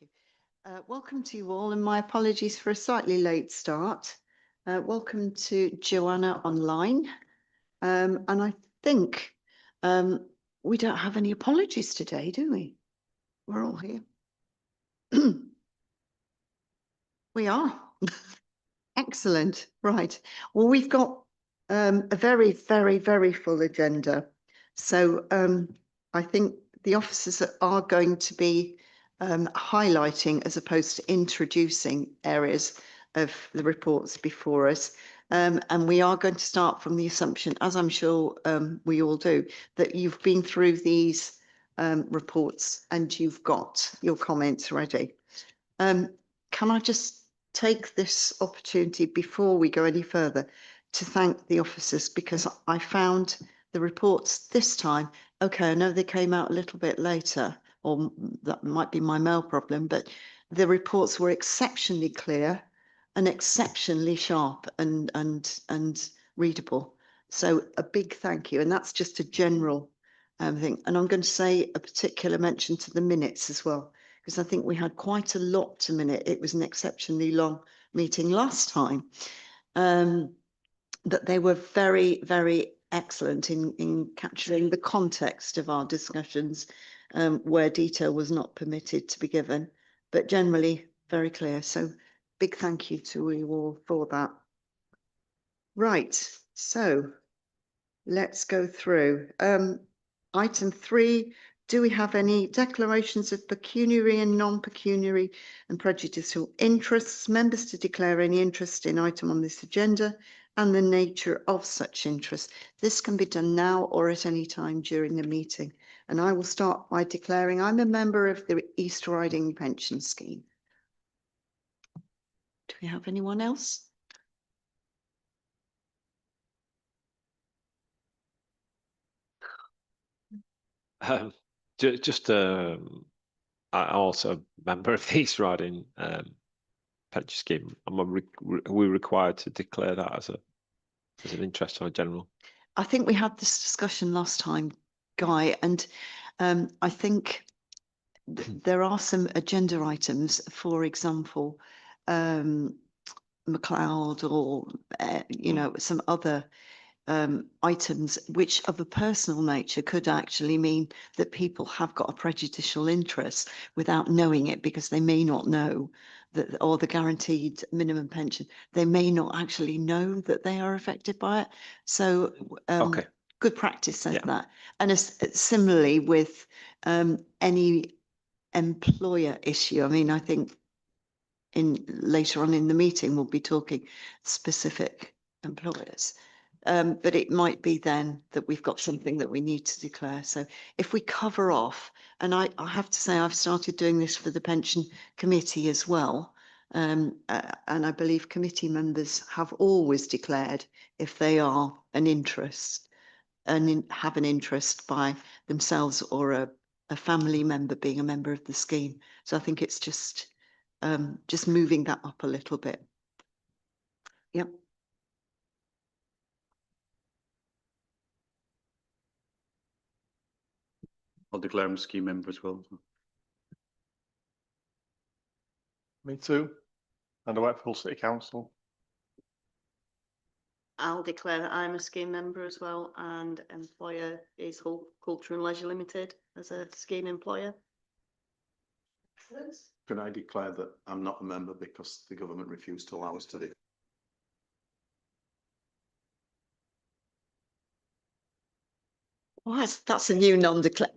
you. Welcome to you all, and my apologies for a slightly late start. Welcome to Joanna Online. And I think we don't have any apologies today, do we? We're all here. We are. Excellent. Right. Well, we've got a very, very, very full agenda. So I think the officers are going to be highlighting as opposed to introducing areas of the reports before us. And we are going to start from the assumption, as I'm sure we all do, that you've been through these reports and you've got your comments ready. Can I just take this opportunity before we go any further to thank the officers, because I found the reports this time, okay, I know they came out a little bit later, or that might be my mail problem, but the reports were exceptionally clear and exceptionally sharp and readable. So a big thank you. And that's just a general thing. And I'm going to say a particular mention to the minutes as well, because I think we had quite a lot to minute. It was an exceptionally long meeting last time. That they were very, very excellent in capturing the context of our discussions, where detail was not permitted to be given, but generally very clear. So big thank you to you all for that. Right, so let's go through. Item 3, do we have any declarations of pecuniary and non-pecuniary and prejudicial interests? Members to declare any interest in item on this agenda and the nature of such interest. This can be done now or at any time during the meeting. And I will start by declaring I'm a member of the East Riding Pension Scheme. Do we have anyone else? Just I'm also a member of the East Riding pension scheme. We're required to declare that as an interest or a general. I think we had this discussion last time, Guy, and I think there are some agenda items, for example, McLeod or you know, some other items which of a personal nature could actually mean that people have got a prejudicial interest without knowing it, because they may not know that, or the guaranteed minimum pension, they may not actually know that they are affected by it. So Okay. good practice says that. And similarly with any employer issue, I mean, I think later on in the meeting we'll be talking specific employers. But it might be then that we've got something that we need to declare. So if we cover off, and I have to say I've started doing this for the pension committee as well, and I believe committee members have always declared if they are an interest and have an interest by themselves or a family member being a member of the scheme. So I think it's just moving that up a little bit. Yep. I'll declare him a scheme member as well. Me too. And I work for Hull City Council. I'll declare that I'm a scheme member as well, and employer is Hull Culture and Leisure Limited as a scheme employer. Excellent. Can I declare that I'm not a member because the government refused to allow us to do? Well, that's a new non-declare.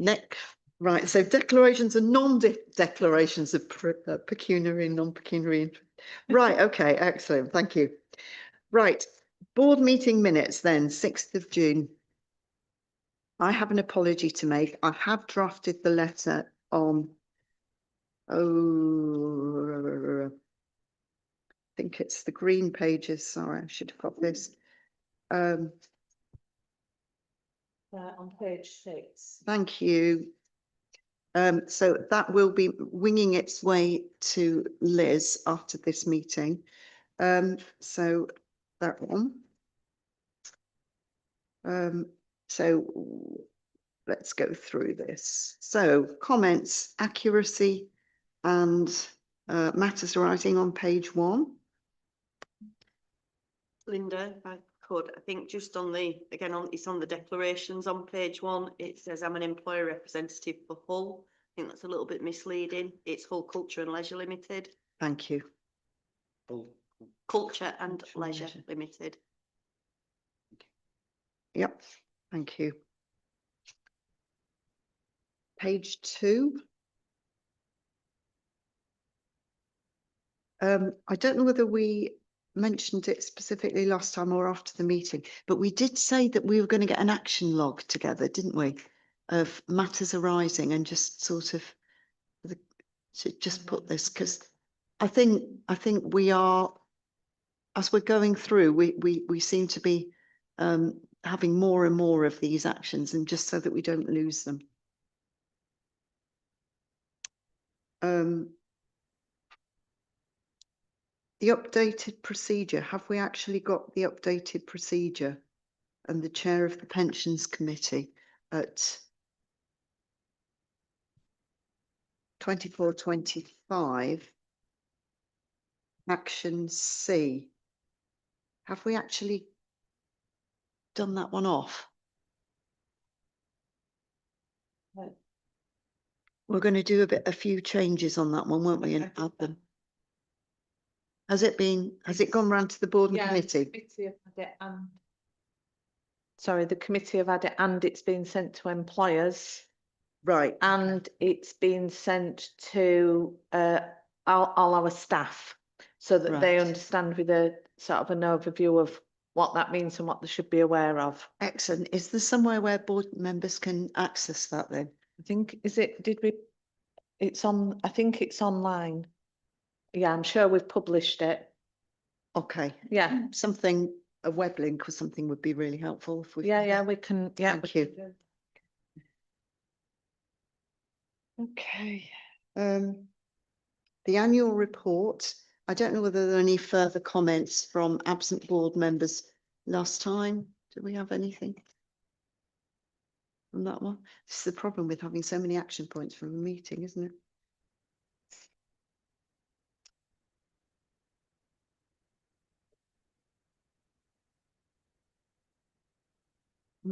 Right, so declarations and non-declarations of pecuniary and non-pecuniary interest. Right, okay, excellent, thank you. Right, board meeting minutes then, 6th of June. I have an apology to make. I have drafted the letter on, I think it's the green pages, sorry, I should have got this. On page 6. Thank you. So that will be winging its way to Liz after this meeting. So that one. So let's go through this. So comments, accuracy and matters arising on page 1. Linda, if I could, I think just on the, again, it's on the declarations on page 1, it says I'm an employer representative for Hull. I think that's a little bit misleading. It's Hull Culture and Leisure Limited. Thank you. Culture and Culture and Leisure Leisure. Limited. Yep, thank you. Page 2. I don't know whether we mentioned it specifically last time or after the meeting, but we did say that we were going to get an action log together, didn't we? Of matters arising, and just sort of just put this, because I think we are, as we're going through, we seem to be having more and more of these actions, and just so that we don't lose them. The updated procedure, have we actually got the updated procedure? And the chair of the pensions committee at 24-25, action C. Have we actually done that one off? No. We're going to do a few changes on that one, won't we, and add them? Has it gone round to the board and committee? Committee have had it and. Sorry, the committee have had it and it's been sent to employers Right, and it's been sent to all our staff so that they Right. understand with a sort of an overview of what that means and what they should be aware of. excellent. Is there somewhere where board members can access that then? I think, it's on, I think it's online. Yeah, I'm sure we've published it. Okay, Yeah, something, a web link or something would be really helpful if we. yeah, we can, yeah. Thank we you. can do. Okay. The annual report, I don't know whether there are any further comments from absent board members last time. Do we have anything from that one? This is the problem with having so many action points from a meeting, isn't it?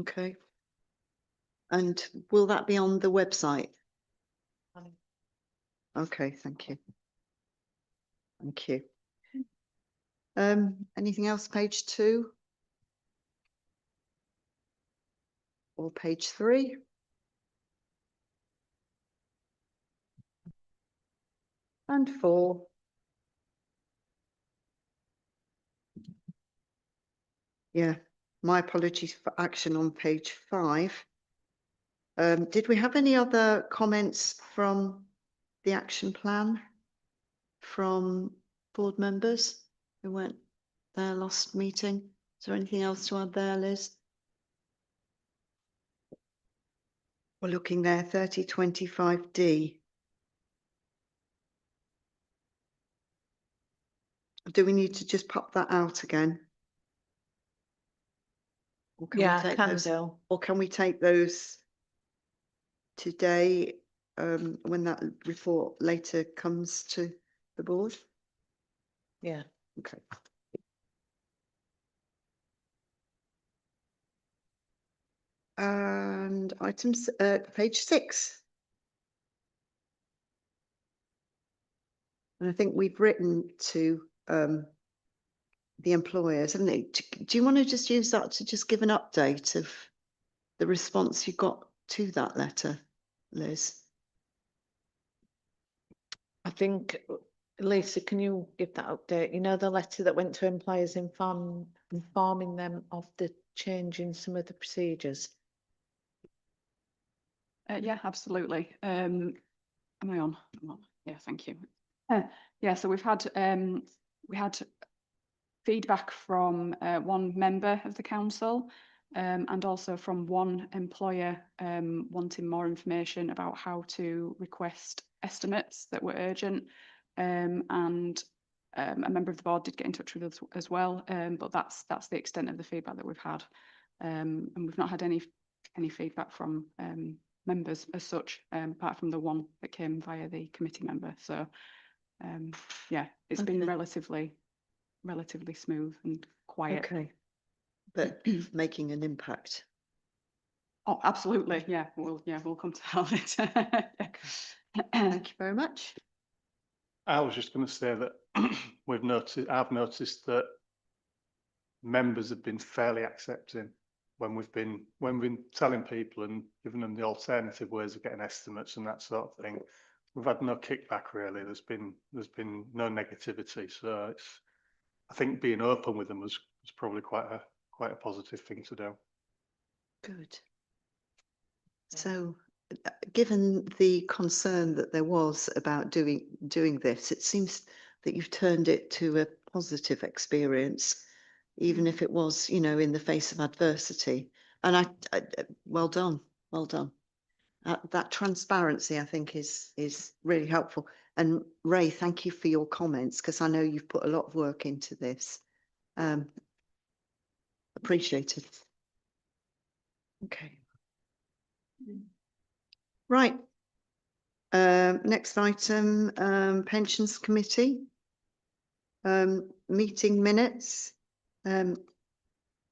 Okay. And will that be on the website? Okay, thank you. Thank you. Anything else, page 2? Or page 3? And 4. Yeah, my apologies for action on page 5. Did we have any other comments from the action plan from board members who weren't there last meeting? Is there anything else to add there, Liz? We're looking there, 3025D. Do we need to just pop that out again? Or can we Yeah, take can those- do. Or can we take those today when that report later comes to the board? Yeah. Okay. And items, page 6. And I think we've written to the employers, haven't they? Do you want to just use that to just give an update of the response you got to that letter, Liz? I think, Lisa, can you give that update? You know, the letter that went to employers informing them of the change in some of the procedures. Yeah, absolutely. Am I on? I'm on. Yeah, thank you. Yeah, so we had feedback from one member of the council and also from one employer wanting more information about how to request estimates that were urgent. And a member of the board did get in touch with us as well, but that's the extent of the feedback that we've had. And we've not had any feedback from members as such, apart from the one that came via the committee member. So, yeah, it's been Okay. relatively smooth and quiet. Okay. But making an impact. Oh, absolutely. Yeah, we'll come to that later. Thank you very much. I was just going to say that I've noticed that members have been fairly accepting when we've been telling people and giving them the alternative ways of getting estimates and that sort of thing. We've had no kickback really. There's been no negativity. So I think being open with them was probably quite a positive thing to do. Good. So, given the concern that there was about doing this, it seems that you've turned it to a positive experience, even if it was, you know, in the face of adversity. And I well done, well done. That transparency, I think, is really helpful. And Ray, thank you for your comments, because I know you've put a lot of work into this. Appreciated. Okay. Right. Next item, Pensions Committee. Meeting minutes.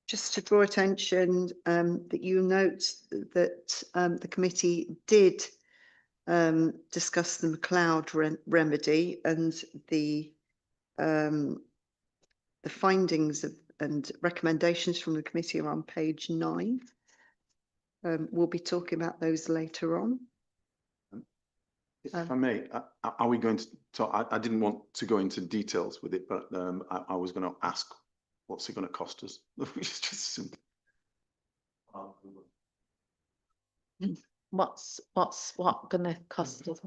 Just to draw attention that you note that the committee did discuss the McLeod remedy, and the findings and recommendations from the committee are on page 9. We'll be talking about those later on. If I may, are we going to talk? I didn't want to go into details with it, but I was going to ask, what's it going to cost us? Which is just simple. What gonna cost us?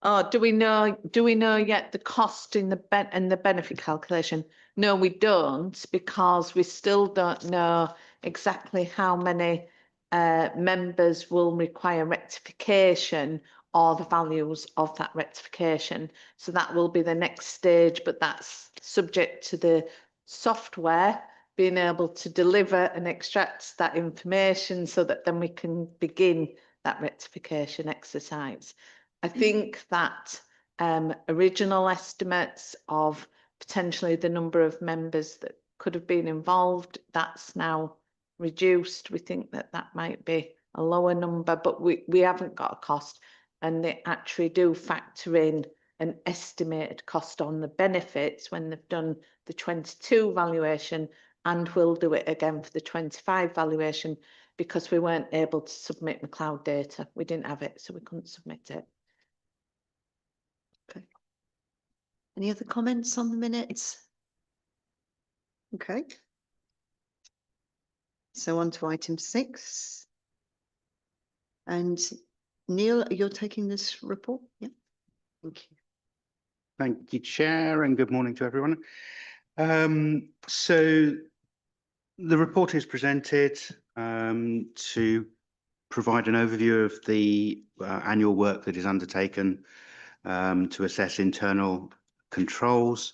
Oh, do we know yet the cost in the benefit calculation? No, we don't, because we still don't know exactly how many members will require rectification or the values of that rectification. So that will be the next stage, but that's subject to the software being able to deliver and extract that information so that then we can begin that rectification exercise. I think that original estimates of potentially the number of members that could have been involved, that's now reduced. We think that that might be a lower number, but we haven't got a cost, and they actually do factor in an estimated cost on the benefits when they've done the 22 valuation, and we'll do it again for the 25 valuation, because we weren't able to submit McLeod data. We didn't have it, so we couldn't submit it. Okay. Any other comments on the minutes? Okay. So on to item 6. And Neil, you're taking this report? Yeah. Thank you. Thank you, Chair, and good morning to everyone. So the report is presented to provide an overview of the annual work that is undertaken to assess internal controls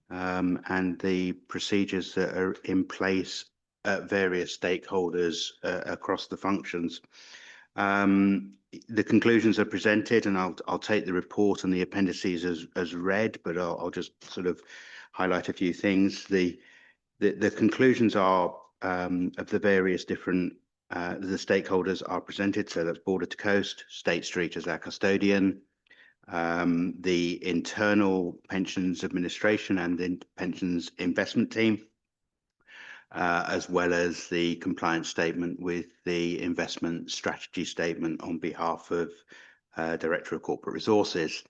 and the procedures that are in place at various stakeholders across the functions. The conclusions are presented, and I'll take the report and the appendices as read, but I'll just sort of highlight a few things. The conclusions are of the various different the stakeholders are presented. So that's Border to Coast, State Street as our custodian, the internal pensions administration and the pensions investment team, as well as the compliance statement with the investment strategy statement on behalf of Director of Corporate Resources.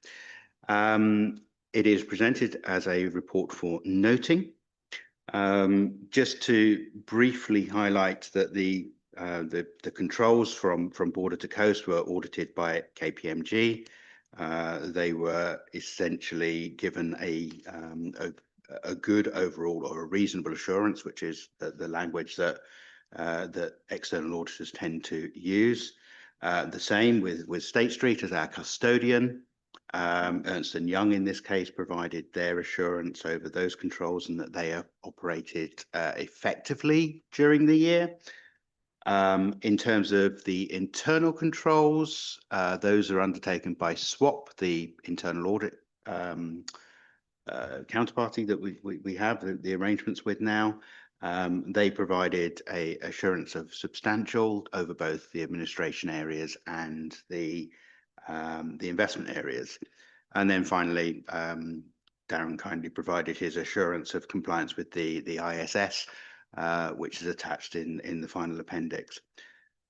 It is presented as a report for noting. Just to briefly highlight that the controls from Border to Coast were audited by KPMG. They were essentially given a good overall or a reasonable assurance, which is the language that that external auditors tend to use. The same with State Street as our custodian. Ernst & Young in this case provided their assurance over those controls and that they are operated effectively during the year. In terms of the internal controls, those are undertaken by SWAP, the internal audit counterparty that we have the arrangements with now. They provided a assurance of substantial over both the administration areas and the investment areas. And then finally, Darren kindly provided his assurance of compliance with the ISS, which is attached in the final appendix.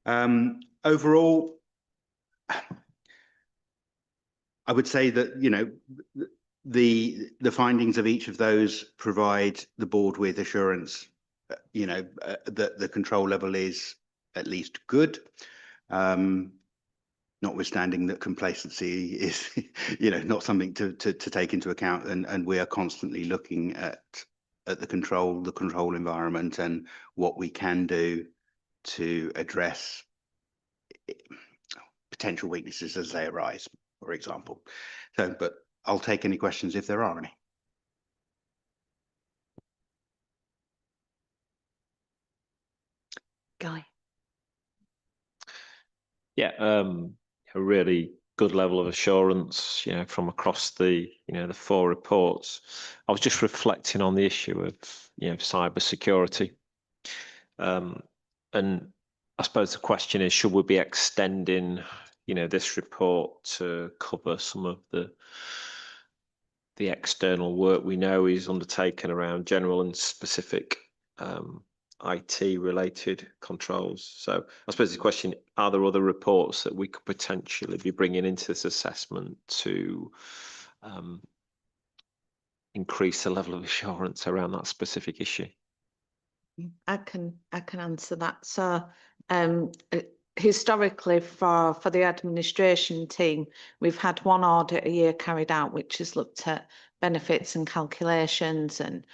Overall, I would say that, you know, the findings of each of those provide the board with assurance, you know, that the control level is at least good. Notwithstanding that complacency is, you know, not something to take into account, and we are constantly looking at the control environment and what we can do to address potential weaknesses as they arise, for example. So, but I'll take any questions if there are any. Guy. Yeah, a really good level of assurance, you know, from across the, you know, the 4 reports. I was just reflecting on the issue of, you know, cyber security. And I suppose the question is, should we be extending, you know, this report to cover some of the external work we know is undertaken around general and specific IT related controls? So I suppose the question, are there other reports that we could potentially be bringing into this assessment to increase the level of assurance around that specific issue? I can answer that. So historically for the administration team, we've had 1 audit a year carried out, which has looked at benefits and calculations and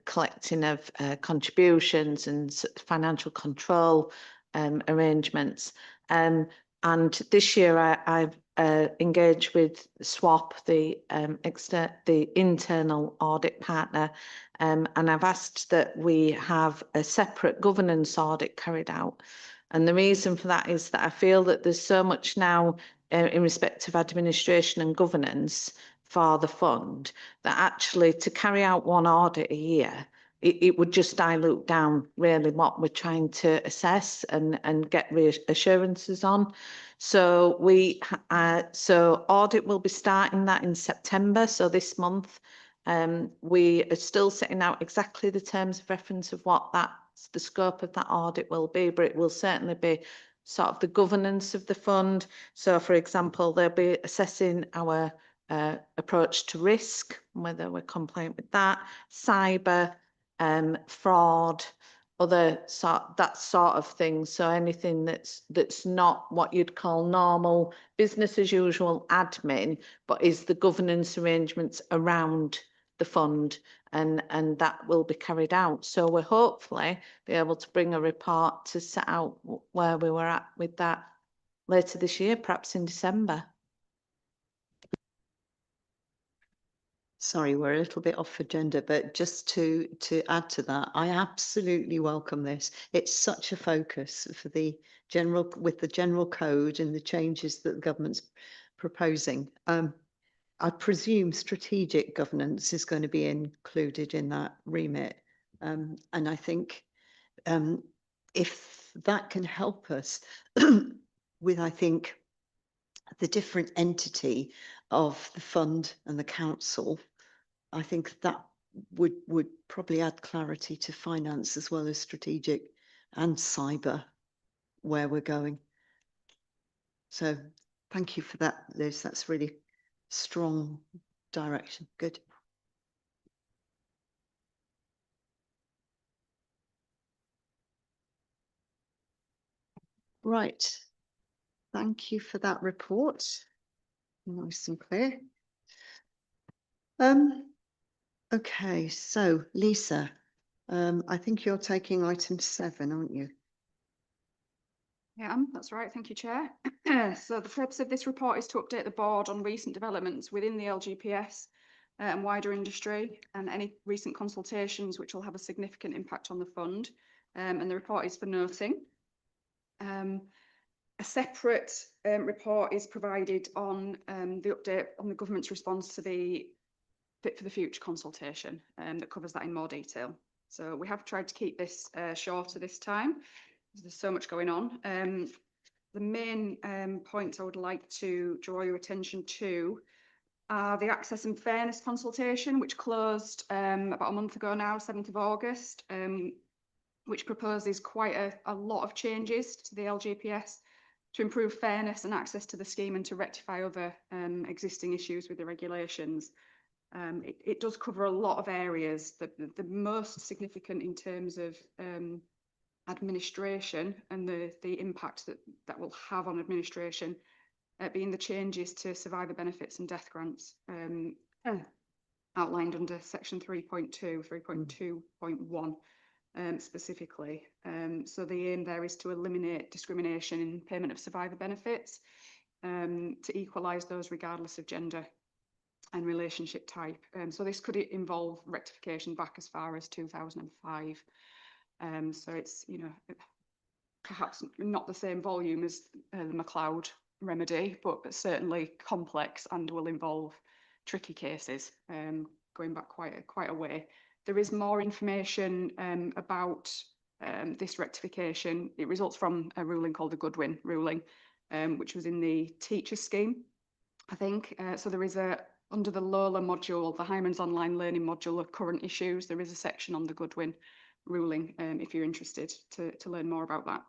collecting of contributions and financial control arrangements. And this year I've engaged with SWAP, the internal audit partner, and I've asked that we have a separate governance audit carried out. And the reason for that is that I feel that there's so much now in respect of administration and governance for the fund that actually to carry out 1 audit a year, it would just dilute down really what we're trying to assess and get reassurances on. So so audit will be starting that in September. So this month, we are still setting out exactly the terms of reference of what the scope of that audit will be, but it will certainly be sort of the governance of the fund. So for example, they'll be assessing our approach to risk, whether we're compliant with that, cyber, fraud, other that sort of thing. So anything that's not what you'd call normal business as usual admin, but is the governance arrangements around the fund, and that will be carried out. So we'll hopefully be able to bring a report to set out where we were at with that later this year, perhaps in December. Sorry, we're a little bit off agenda, but just to add to that, I absolutely welcome this. It's such a focus for the with the general code and the changes that the government's proposing. I presume strategic governance is going to be included in that remit. And I think if that can help us with, I think, the different entity of the fund and the council, I think that would probably add clarity to finance as well as strategic and cyber, where we're going. So thank you for that, Liz. That's really strong direction. Good. Right. Thank you for that report. Nice and clear. Okay, so Lisa, I think you're taking item 7, aren't you? Yeah, that's right. Thank you, Chair. So the purpose of this report is to update the board on recent developments within the LGPS and wider industry, and any recent consultations which will have a significant impact on the fund. And the report is for noting. A separate report is provided on the update on the government's response to the Fit for the Future consultation that covers that in more detail. So we have tried to keep this shorter this time, because there's so much going on. The main points I would like to draw your attention to are the Access and Fairness consultation, which closed about a month ago now, 7th of August, which proposes quite a lot of changes to the LGPS to improve fairness and access to the scheme and to rectify other existing issues with the regulations. It does cover a lot of areas. The most significant in terms of administration and the impact that will have on administration being the changes to survivor benefits and death grants outlined under section 3.2, 3.2.1 specifically. So the aim there is to eliminate discrimination in payment of survivor benefits, to equalise those regardless of gender and relationship type. So this could involve rectification back as far as 2005. So it's, you know, perhaps not the same volume as the McLeod remedy, but certainly complex and will involve tricky cases going back quite a way. There is more information about this rectification. It results from a ruling called the Goodwin ruling, which was in the teacher scheme, I think. So there is under the LOLA module, the Hyman's Online Learning module of current issues, there is a section on the Goodwin ruling if you're interested to learn more about that.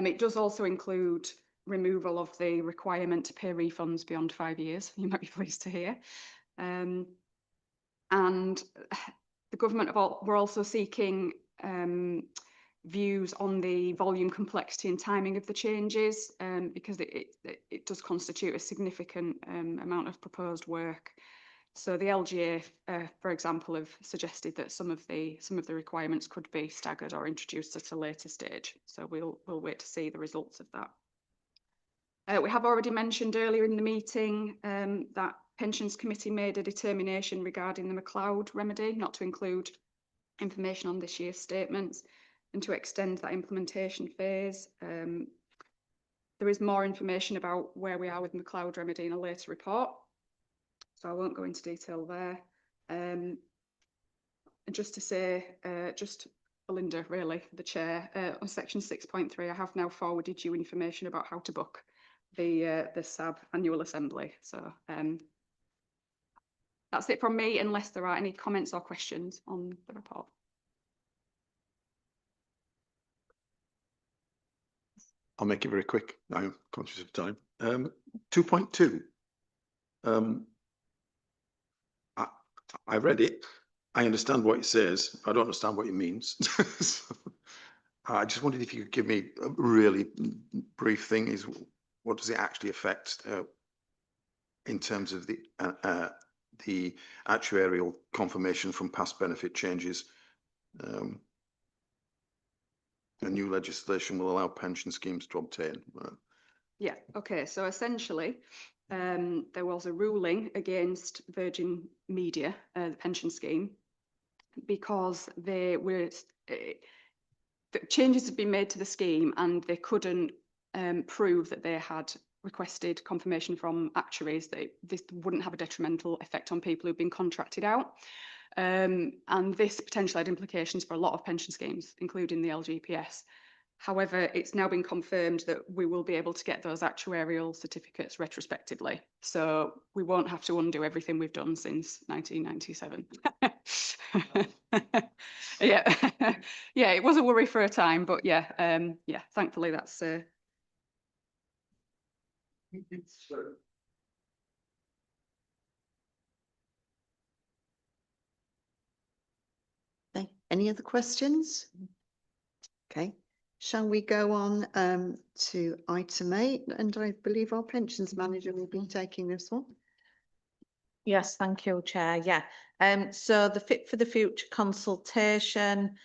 It does also include removal of the requirement to pay refunds beyond 5 years, you might be pleased to hear. And the government were also seeking views on the volume, complexity and timing of the changes, because it does constitute a significant amount of proposed work. So the LGA, for example, have suggested that some of the requirements could be staggered or introduced at a later stage. So we'll wait to see the results of that. We have already mentioned earlier in the meeting that Pensions Committee made a determination regarding the McLeod remedy not to include information on this year's statements and to extend that implementation phase. There is more information about where we are with McLeod remedy in a later report, so I won't go into detail there. And just to say, just Belinda, really, the chair, on section 6.3, I have now forwarded you information about how to book the SAB annual assembly. So that's it from me, unless there are any comments or questions on the report. I'll make it very quick. I'm conscious of time. 2.2. I read it. I understand what it says. I don't understand what it means. So, I just wondered if you could give me a really brief thing. Is what does it actually affect in terms of the actuarial confirmation from past benefit changes? The new legislation will allow pension schemes to obtain. Yeah, okay, so essentially there was a ruling against Virgin Media, the pension scheme, because they were the changes had been made to the scheme and they couldn't prove that they had requested confirmation from actuaries that this wouldn't have a detrimental effect on people who've been contracted out. And this potentially had implications for a lot of pension schemes, including the LGPS. However, it's now been confirmed that we will be able to get those actuarial certificates retrospectively. So we won't have to undo everything we've done since 1997. Yeah, yeah, it was a worry for a time, but yeah, yeah, thankfully that's Okay, any other questions? Okay, shall we go on to item 8? And I believe our pensions manager will be taking this one. Yes, thank you, Chair. Yeah. So the Fit for the Future consultation,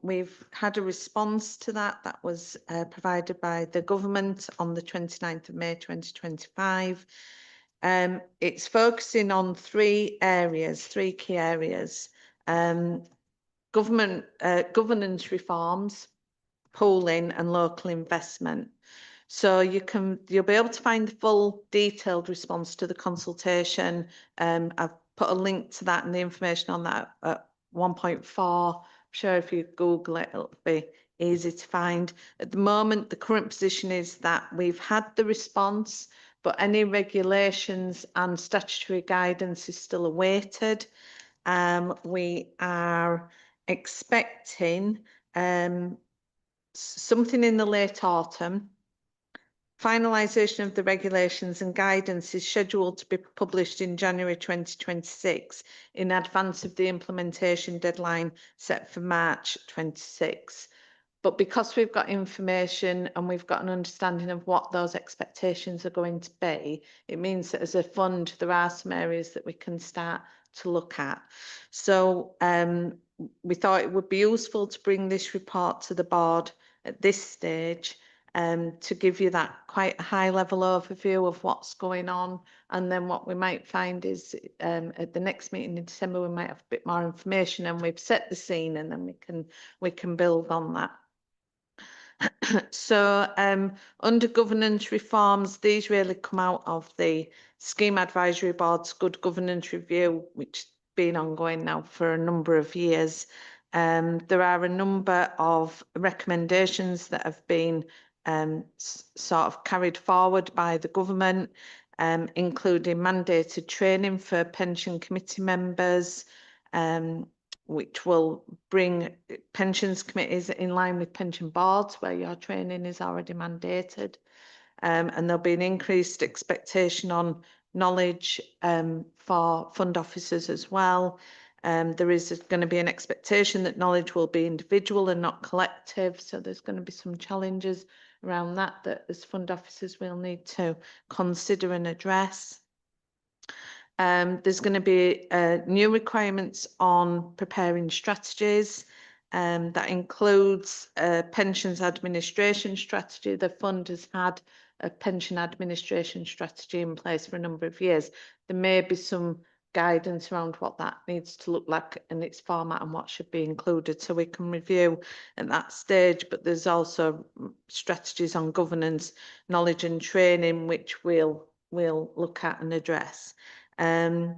we've had a response to that. That was provided by the government on the 29th of May 2025. It's focusing on three key areas. Government governance reforms, pooling and local investment. So you'll be able to find the full detailed response to the consultation. I've put a link to that and the information on that at 1.4. I'm sure if you Google it, it'll be easy to find. At the moment, the current position is that we've had the response, but any regulations and statutory guidance is still awaited. We are expecting something in the late autumn. Finalisation of the regulations and guidance is scheduled to be published in January 2026 in advance of the implementation deadline set for March 26. But because we've got information and we've got an understanding of what those expectations are going to be, it means that as a fund, there are some areas that we can start to look at. So we thought it would be useful to bring this report to the board at this stage to give you that quite high level overview of what's going on. And then what we might find is at the next meeting in December, we might have a bit more information and we've set the scene and then we can build on that. So under governance reforms, these really come out of the Scheme Advisory Board's Good Governance Review, which has been ongoing now for a number of years. There are a number of recommendations that have been sort of carried forward by the government, including mandated training for pension committee members, which will bring pensions committees in line with pension boards where your training is already mandated. And there'll be an increased expectation on knowledge for fund officers as well. There is going to be an expectation that knowledge will be individual and not collective. So there's going to be some challenges around that as fund officers will need to consider and address. There's going to be new requirements on preparing strategies. That includes pensions administration strategy. The fund has had a pension administration strategy in place for a number of years. There may be some guidance around what that needs to look like in its format and what should be included, so we can review at that stage. But there's also strategies on governance, knowledge and training, which we'll look at and address. The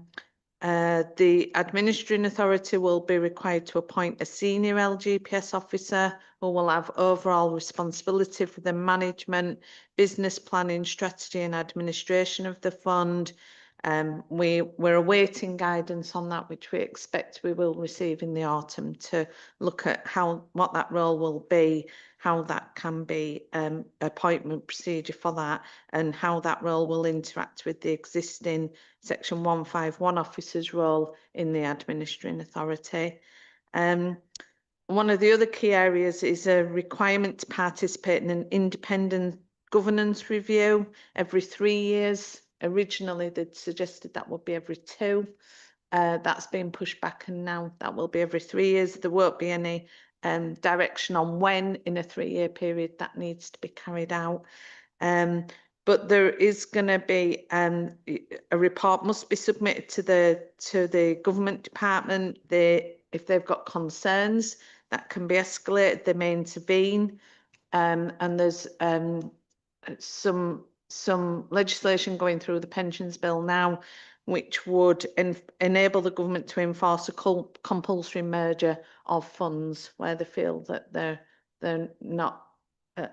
administering authority will be required to appoint a senior LGPS officer who will have overall responsibility for the management, business planning, strategy and administration of the fund. We're awaiting guidance on that, which we expect we will receive in the autumn, to look at what that role will be, how that can be appointment procedure for that, and how that role will interact with the existing Section 151 officers' role in the administering authority. One of the other key areas is a requirement to participate in an independent governance review every 3 years. Originally, they'd suggested that would be every 2. That's been pushed back, and now that will be every 3 years. There won't be any direction on when in a 3-year period that needs to be carried out. But there is going to be a report must be submitted to the government department. If they've got concerns, that can be escalated. They may intervene, and there's some legislation going through the pensions bill now, which would enable the government to enforce a compulsory merger of funds where they feel that they're not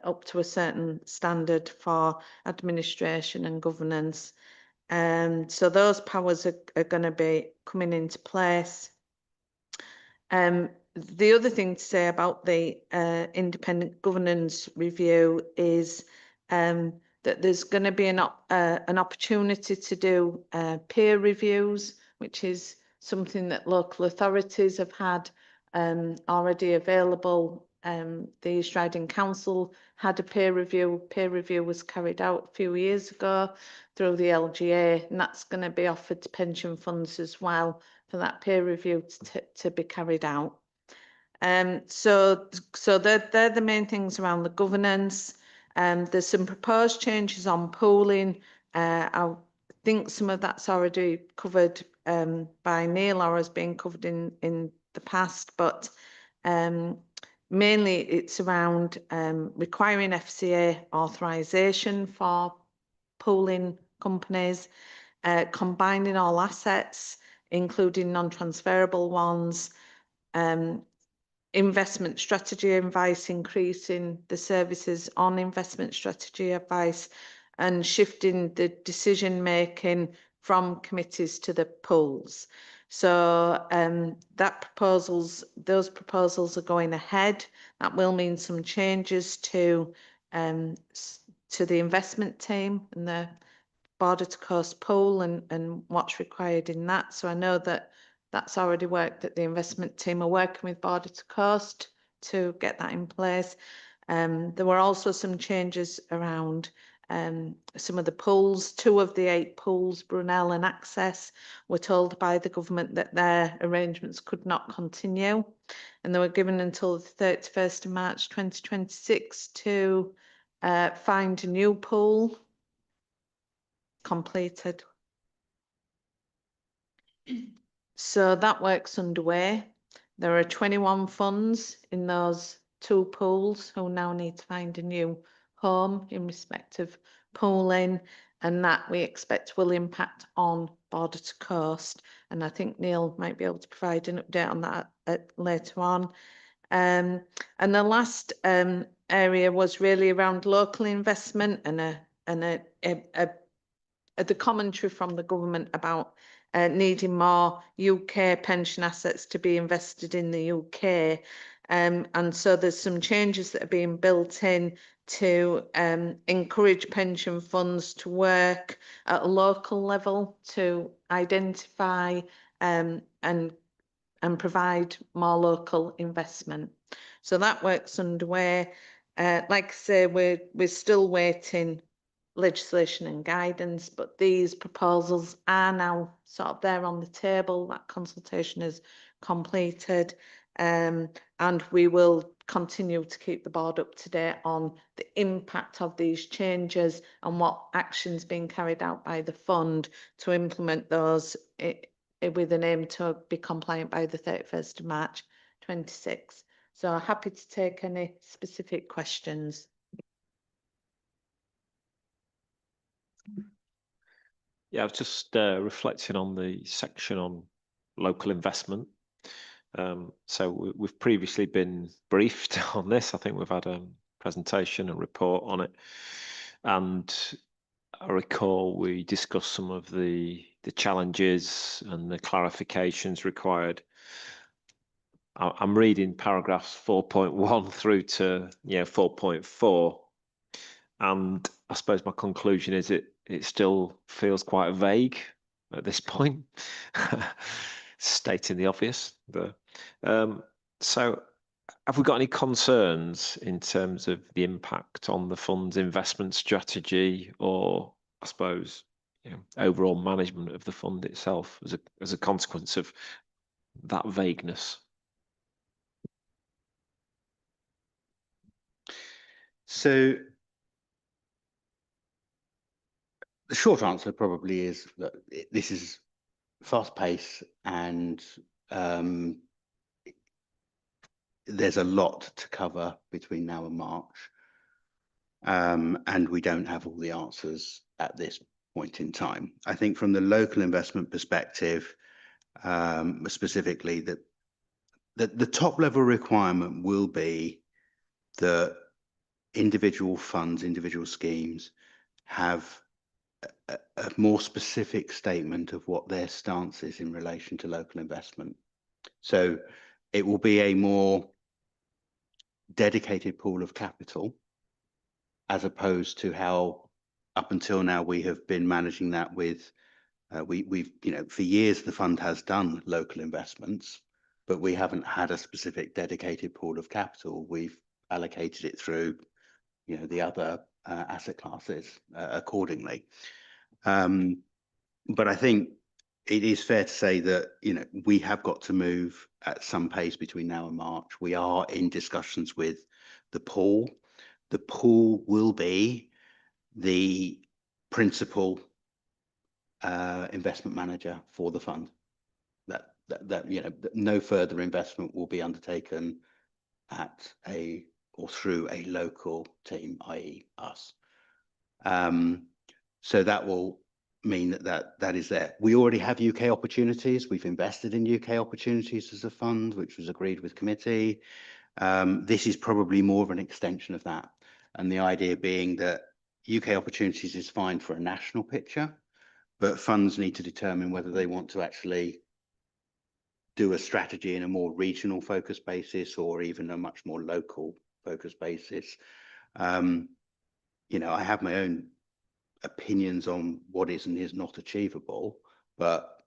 up to a certain standard for administration and governance. So those powers are going to be coming into place. The other thing to say about the independent governance review is that there's going to be an opportunity to do peer reviews, which is something that local authorities have had already available. The East Riding Council had a peer review. Peer review was carried out a few years ago through the LGA, and that's going to be offered to pension funds as well for that peer review to be carried out. So they're the main things around the governance. There's some proposed changes on pooling. I think some of that's already covered by Neil or has been covered in the past, but Mainly it's around requiring FCA authorisation for pooling companies, combining all assets, including non-transferable ones, investment strategy advice, increasing the services on investment strategy advice, and shifting the decision making from committees to the pools. So those proposals are going ahead. That will mean some changes to the investment team and the border to coast pool and what's required in that. So I know that that's already worked, that the investment team are working with border to coast to get that in place. There were also some changes around some of the pools. 2 of the 8 pools, Brunel and Access, were told by the government that their arrangements could not continue, and they were given until the 31st of March 2026 to find a new pool completed. So that work's underway. There are 21 funds in those 2 pools who now need to find a new home in respect of pooling, and that we expect will impact on border to coast. And I think Neil might be able to provide an update on that later on. And the last area was really around local investment and the commentary from the government about needing more UK pension assets to be invested in the UK. And so there's some changes that are being built in to encourage pension funds to work at a local level to identify and provide more local investment. So that work's underway. Like I say, we're still waiting legislation and guidance, but these proposals are now sort of there on the table. That consultation is completed, and we will continue to keep the board up to date on the impact of these changes and what actions being carried out by the fund to implement those with an aim to be compliant by the 31st of March 26. So happy to take any specific questions. Yeah, I was just reflecting on the section on local investment. So we've previously been briefed on this. I think we've had a presentation and report on it. And I recall we discussed some of the challenges and the clarifications required. I'm reading paragraphs 4.1 through to 4.4. And I suppose my conclusion is it still feels quite vague at this point, stating the obvious. So have we got any concerns in terms of the impact on the fund's investment strategy, or I suppose overall management of the fund itself as a consequence of that vagueness? So the short answer probably is that this is fast pace and there's a lot to cover between now and March. And we don't have all the answers at this point in time. I think from the local investment perspective, specifically that the top level requirement will be that individual funds, individual schemes have a more specific statement of what their stance is in relation to local investment. So it will be a more dedicated pool of capital, as opposed to how up until now we have been managing that with we've for years the fund has done local investments, but we haven't had a specific dedicated pool of capital. We've allocated it through the other asset classes accordingly. But I think it is fair to say that we have got to move at some pace between now and March. We are in discussions with the pool. The pool will be the principal investment manager for the fund. That no further investment will be undertaken at or through a local team, i.e. us. So that will mean that is there. We already have UK opportunities. We've invested in UK opportunities as a fund, which was agreed with committee. This is probably more of an extension of that. And the idea being that UK opportunities is fine for a national picture, but funds need to determine whether they want to actually do a strategy in a more regional focus basis or even a much more local focus basis. You know, I have my own opinions on what is and is not achievable, but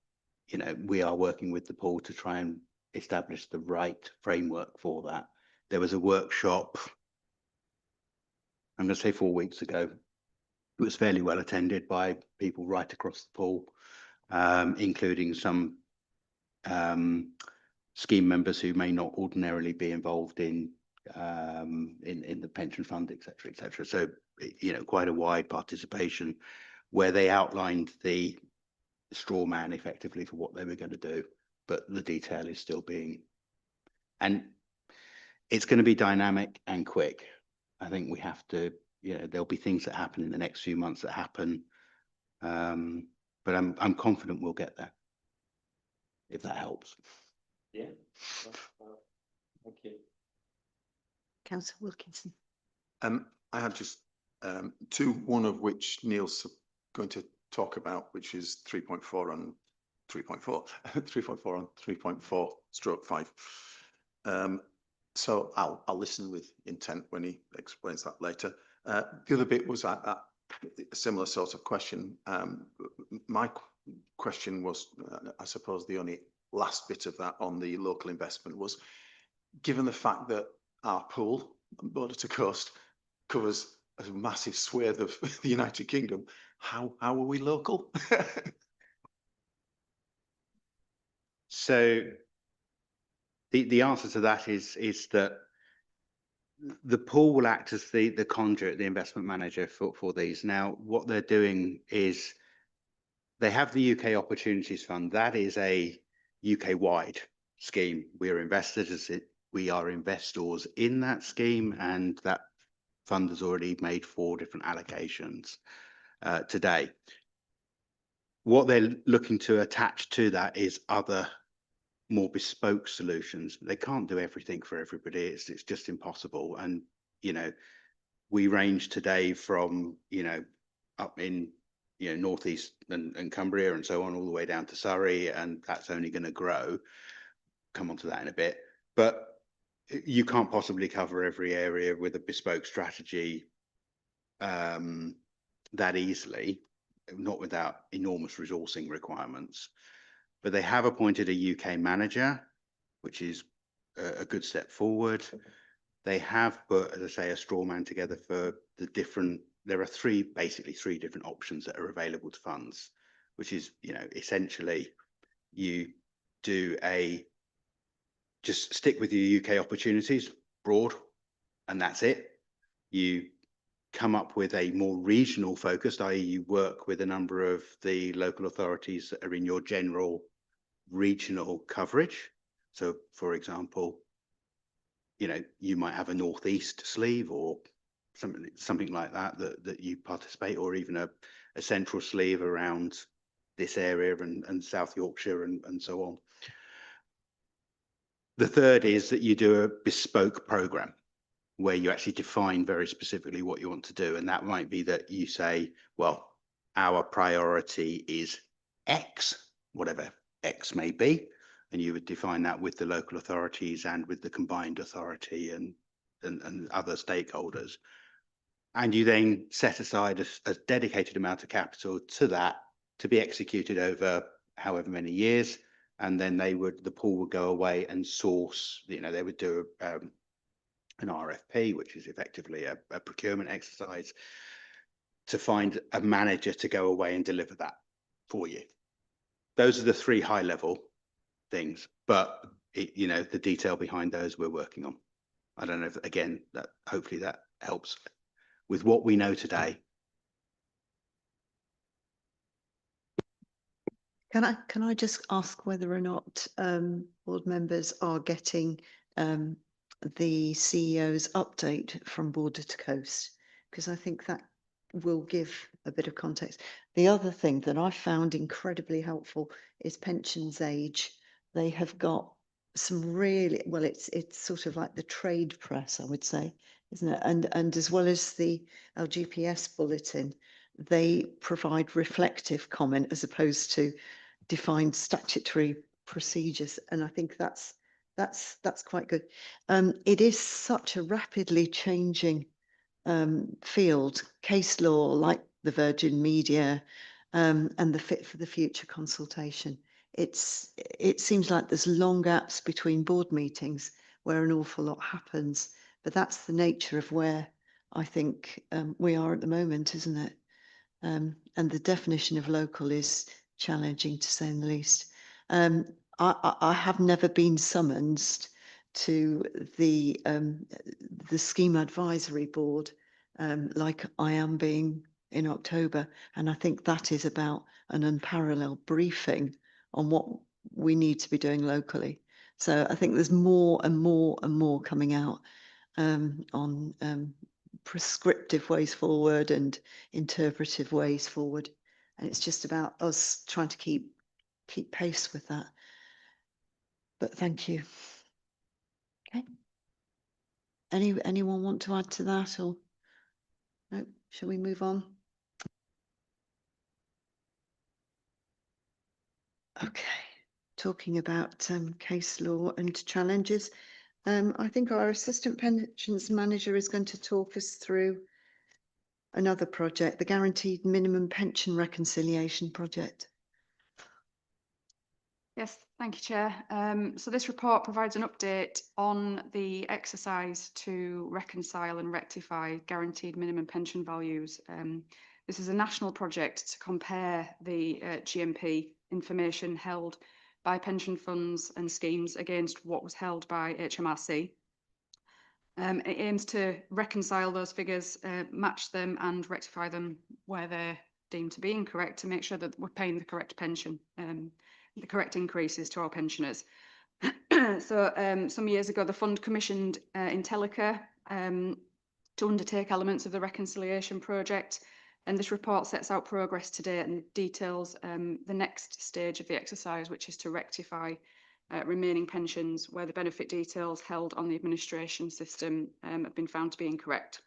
you know, we are working with the pool to try and establish the right framework for that. There was a workshop, I'm going to say 4 weeks ago. It was fairly well attended by people right across the pool, including some scheme members who may not ordinarily be involved in the pension fund, etc., etc. So, you know, quite a wide participation where they outlined the straw man effectively for what they were going to do, but the detail is still being, and it's going to be dynamic and quick. I think we have to, you know, there'll be things that happen in the next few months that happen, but I'm confident we'll get there, if that helps. Yeah. Thank you. Councillor Wilkinson. I had just two, one of which Neil's going to talk about, which is 3.4 and 3.4, 3.4 and 3.4 stroke 5. So I'll listen with intent when he explains that later. The other bit was a similar sort of question. My question was, I suppose the only last bit of that on the local investment was, given the fact that our pool, border to coast, covers a massive swathe of the United Kingdom, how are we local? So the answer to that is that the pool will act as the conduit, the investment manager for these. Now, what they're doing is they have the UK Opportunities Fund. That is a UK-wide scheme. We are investors in that scheme, and that fund has already made 4 different allocations today. What they're looking to attach to that is other more bespoke solutions. They can't do everything for everybody. It's just impossible. And, you know, we range today from, you know, up in, you know, northeast and Cumbria and so on, all the way down to Surrey, and that's only going to grow. Come on to that in a bit. But you can't possibly cover every area with a bespoke strategy that easily, not without enormous resourcing requirements. But they have appointed a UK manager, which is a good step forward. They have put, as I say, a straw man together for the different, there are basically three different options that are available to funds, which is, you know, essentially you do just stick with your UK opportunities, broad, and that's it. You come up with a more regional focus, i.e. you work with a number of the local authorities that are in your general regional coverage. So, for example, you know, you might have a northeast sleeve or something like that that you participate, or even a central sleeve around this area and South Yorkshire and so on. The third is that you do a bespoke program where you actually define very specifically what you want to do. And that might be that you say, well, our priority is X, whatever X may be. And you would define that with the local authorities and with the combined authority and other stakeholders. And you then set aside a dedicated amount of capital to that to be executed over however many years. And then the pool would go away and source, you know, they would do an RFP, which is effectively a procurement exercise, to find a manager to go away and deliver that for you. Those are the 3 high level things, but you know, the detail behind those we're working on. I don't know if, again, that hopefully that helps with what we know today. Can I just ask whether or not board members are getting the CEO's update from Border to Coast, because I think that will give a bit of context. The other thing that I found incredibly helpful is Pensions Age. They have got some really, well, it's sort of like the trade press, I would say, isn't it? And as well as the LGPS bulletin, they provide reflective comment as opposed to defined statutory procedures. And I think that's quite good. It is such a rapidly changing field, case law, like the Virgin Media, and the Fit for the Future consultation. It seems like there's long gaps between board meetings where an awful lot happens, but that's the nature of where I think we are at the moment, isn't it? And the definition of local is challenging, to say the least. I have never been summoned to the scheme advisory board like I am being in October, and I think that is about an unparalleled briefing on what we need to be doing locally. So I think there's more and more and more coming out on prescriptive ways forward and interpretive ways forward, and it's just about us trying to keep pace with that. But thank you. Okay. Anyone want to add to that, or no? Shall we move on? Okay. Talking about case law and challenges, I think our assistant pensions manager is going to talk us through another project, the Guaranteed Minimum Pension Reconciliation Project. Yes, thank you, Chair. So this report provides an update on the exercise to reconcile and rectify guaranteed minimum pension values. This is a national project to compare the GMP information held by pension funds and schemes against what was held by HMRC. It aims to reconcile those figures, match them and rectify them where they're deemed to be incorrect, to make sure that we're paying the correct pension, the correct increases to our pensioners. So some years ago, the fund commissioned Intellica to undertake elements of the reconciliation project, and this report sets out progress to date and details the next stage of the exercise, which is to rectify remaining pensions where the benefit details held on the administration system have been found to be incorrect.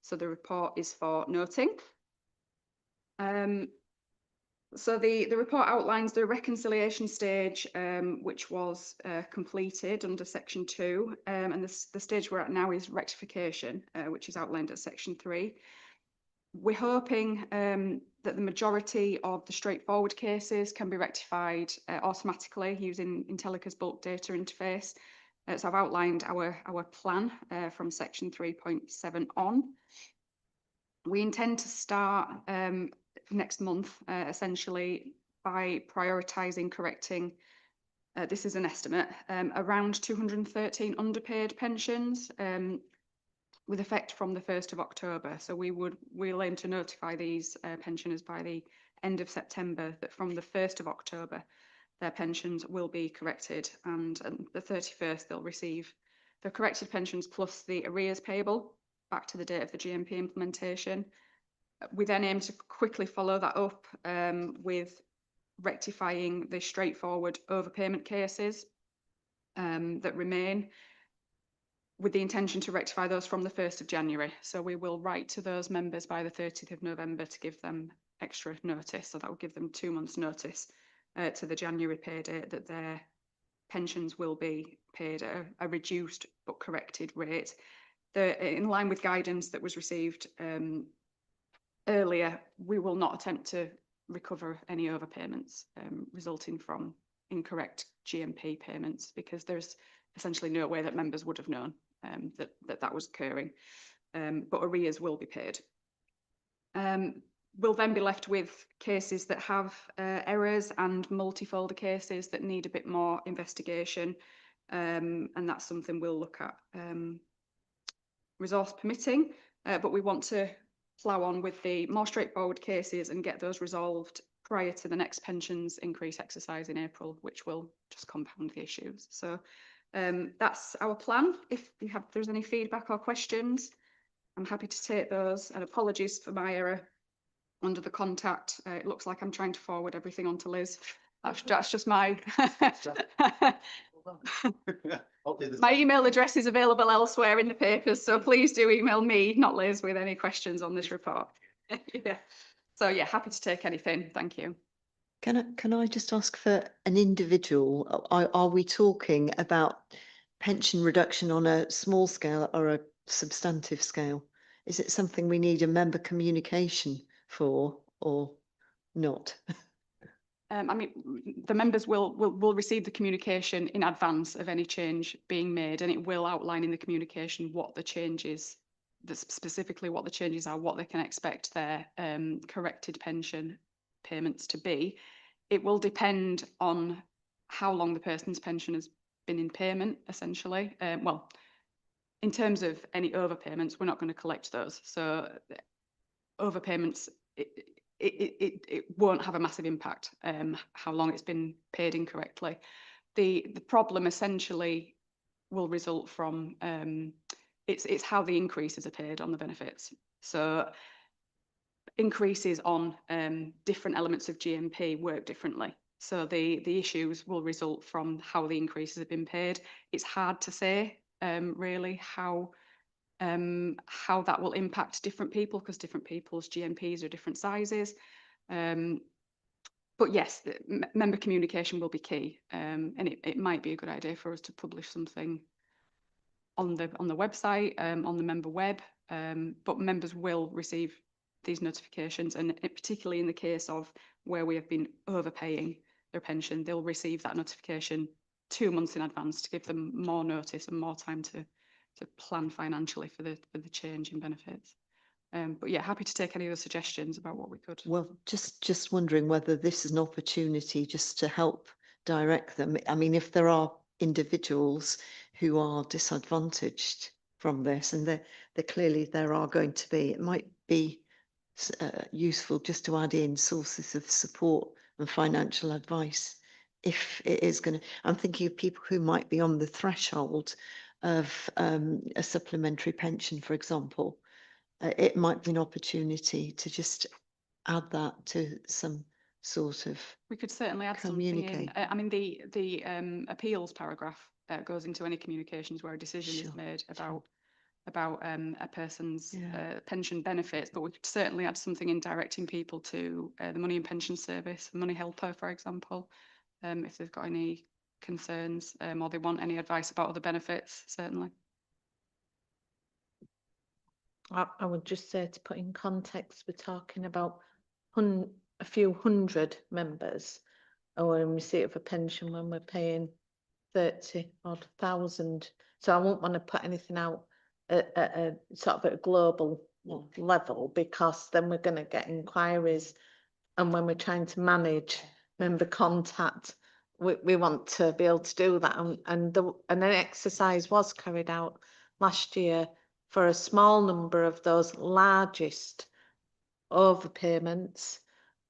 So the report is for noting. So the report outlines the reconciliation stage, which was completed under section 2, and the stage we're at now is rectification, which is outlined at section 3. We're hoping that the majority of the straightforward cases can be rectified automatically using Intellica's bulk data interface. So I've outlined our plan from section 3.7 on. We intend to start next month, essentially, by prioritising correcting, this is an estimate, around 213 underpaid pensions with effect from the 1st of October. So we'll aim to notify these pensioners by the end of September that from the 1st of October their pensions will be corrected, and the 31st they'll receive the corrected pensions plus the arrears payable back to the date of the GMP implementation. We then aim to quickly follow that up with rectifying the straightforward overpayment cases that remain, with the intention to rectify those from the 1st of January. So we will write to those members by the 30th of November to give them extra notice. So that will give them 2 months notice to the January pay date that their pensions will be paid at a reduced but corrected rate. In line with guidance that was received earlier, we will not attempt to recover any overpayments resulting from incorrect GMP payments, because there's essentially no way that members would have known that was occurring, but arrears will be paid. We'll then be left with cases that have errors and multi-folder cases that need a bit more investigation, and that's something we'll look at, resource permitting, but we want to plough on with the more straightforward cases and get those resolved prior to the next pensions increase exercise in April, which will just compound the issues. So That's our plan. If there's any feedback or questions, I'm happy to take those, and apologies for my error under the contact. It looks like I'm trying to forward everything on to Liz. That's just my my email address is available elsewhere in the papers, so please do email me, not Liz, with any questions on this report. Yeah. So yeah, happy to take anything. Thank you. Can I just ask for an individual? Are we talking about pension reduction on a small scale or a substantive scale? Is it something we need a member communication for or not? I mean, the members will receive the communication in advance of any change being made, and it will outline in the communication what the changes, specifically what the changes are, what they can expect their corrected pension payments to be. It will depend on how long the person's pension has been in payment, essentially. Well, in terms of any overpayments, we're not going to collect those. So overpayments, it won't have a massive impact how long it's been paid incorrectly. The problem essentially will result from it's how the increases are paid on the benefits. So increases on different elements of GMP work differently. So the issues will result from how the increases have been paid. It's hard to say really how that will impact different people, because different people's GMPs are different sizes. But yes, member communication will be key, and it might be a good idea for us to publish something on the website, on the member web. But members will receive these notifications, and particularly in the case of where we have been overpaying their pension, they'll receive that notification 2 months in advance to give them more notice and more time to plan financially for the change in benefits. But yeah, happy to take any other suggestions about what we could. Well, just wondering whether this is an opportunity just to help direct them. I mean, if there are individuals who are disadvantaged from this, and there are going to be, it might be useful just to add in sources of support and financial advice if it is going to. I'm thinking of people who might be on the threshold of a supplementary pension, for example. It might be an opportunity to just add that to some sort of. We could certainly add something in. Communicate. I mean, the appeals paragraph goes into any communications where a decision is Sure, made sure. about a person's Yeah. pension benefits, but we could certainly add something in directing people to the Money and Pension Service, Money Helper, for example, if they've got any concerns or they want any advice about other benefits, certainly. I would just say, to put in context, we're talking about a few hundred members who are in receipt of a pension when we're paying 30-odd thousand. So I won't want to put anything out at a sort of at a global level, because then we're going to get inquiries, and when we're trying to manage member contact, we want to be able to do that. And an exercise was carried out last year for a small number of those largest overpayments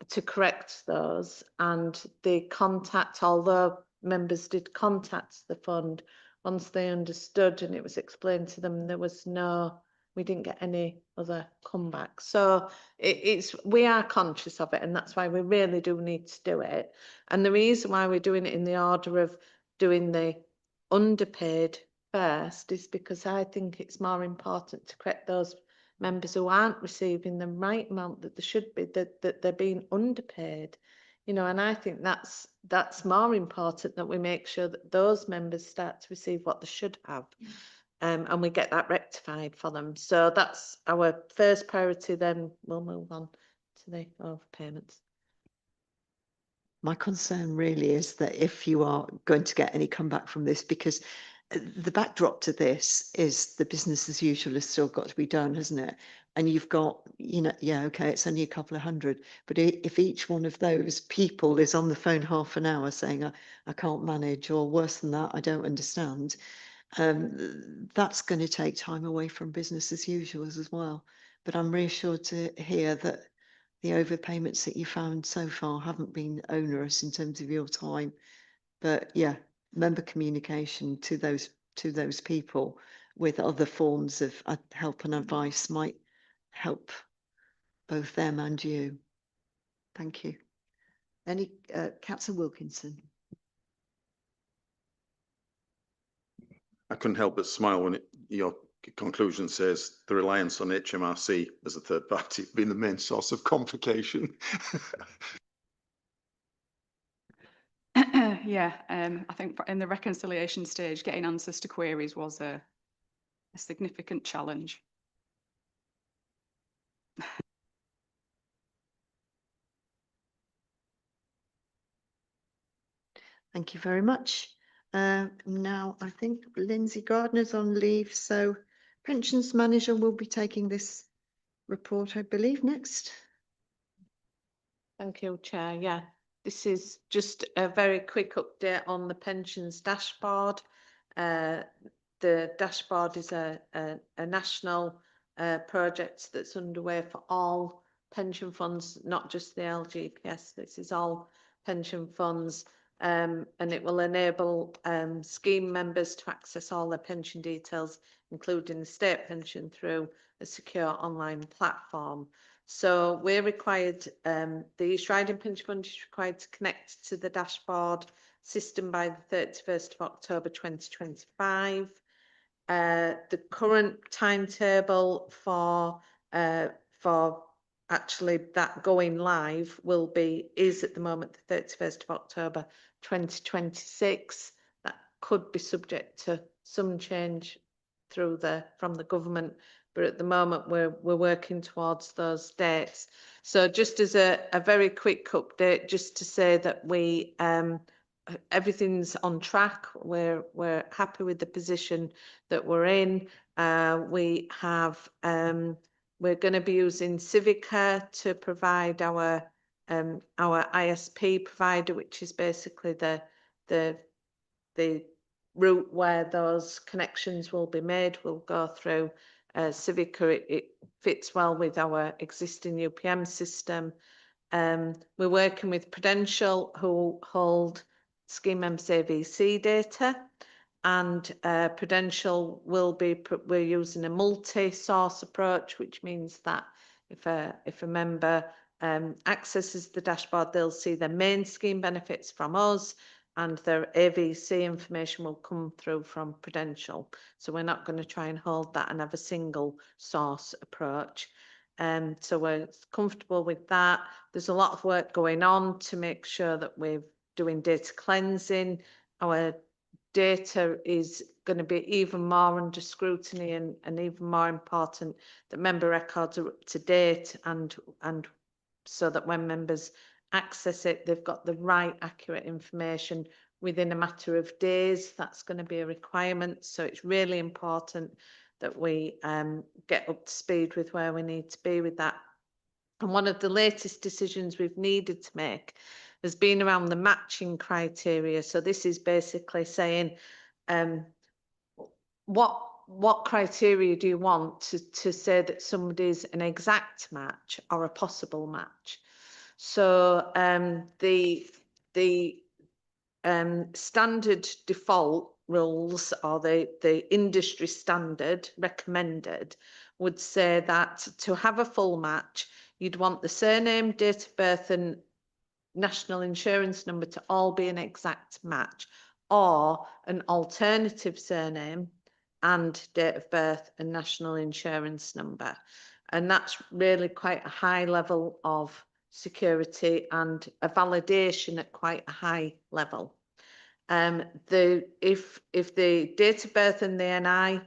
to correct those, and the contact, although members did contact the fund, once they understood and it was explained to them, we didn't get any other comeback. So we are conscious of it, and that's why we really do need to do it. And the reason why we're doing it in the order of doing the underpaid first is because I think it's more important to correct those members who aren't receiving the right amount that they should be, that they're being underpaid, and I think that's more important, that we make sure that those members start to receive what they should have, and we get that rectified for them. So that's our first priority, then we'll move on to the overpayments. My concern really is that if you are going to get any comeback from this, because the backdrop to this is the business as usual has still got to be done, hasn't it? And you've got, yeah, okay, it's only a couple of hundred, but if each one of those people is on the phone half an hour saying, I can't manage, or worse than that, I don't understand, that's going to take time away from business as usual as well. But I'm reassured to hear that the overpayments that you found so far haven't been onerous in terms of your time. But yeah, member communication to those people with other forms of help and advice might help both them and you. Thank you. Any, Councillor Wilkinson? I couldn't help but smile when your conclusion says the reliance on HMRC as a third party has been the main source of complication. Yeah, I think in the reconciliation stage, getting answers to queries was a significant challenge. Thank you very much. Now, I think Lindsay Gardner's on leave, so pensions manager will be taking this report, I believe, next. Thank you, Chair. Yeah, this is just a very quick update on the pensions dashboard. The dashboard is a national project that's underway for all pension funds, not just the LGPS. This is all pension funds, and it will enable scheme members to access all their pension details, including the state pension, through a secure online platform. So we're required, the East Riding Pension Fund is required to connect to the dashboard system by the 31st of October 2025. The current timetable for actually that going live is at the moment the 31st of October 2026. That could be subject to some change from the government, but at the moment we're working towards those dates. So just as a very quick update, just to say that we everything's on track. We're happy with the position that we're in. We're going to be using Civica to provide our ISP provider, which is basically the route where those connections will be made. Will go through Civica. It fits well with our existing UPM system. We're working with Prudential, who hold scheme members AVC data, and Prudential we're using a multi-source approach, which means that if a member accesses the dashboard, they'll see their main scheme benefits from us, and their AVC information will come through from Prudential. So we're not going to try and hold that and have a single source approach. So we're comfortable with that. There's a lot of work going on to make sure that we're doing data cleansing. Our data is going to be even more under scrutiny, and even more important that member records are up to date, and so that when members access it, they've got the right accurate information within a matter of days. That's going to be a requirement. So it's really important that we get up to speed with where we need to be with that. And one of the latest decisions we've needed to make has been around the matching criteria. So this is basically saying, what criteria do you want to say that somebody's an exact match or a possible match? So the standard default rules, or the industry standard recommended, would say that to have a full match, you'd want the surname, date of birth and national insurance number to all be an exact match, or an alternative surname and date of birth and national insurance number. And that's really quite a high level of security and a validation at quite a high level. If the date of birth and the NI,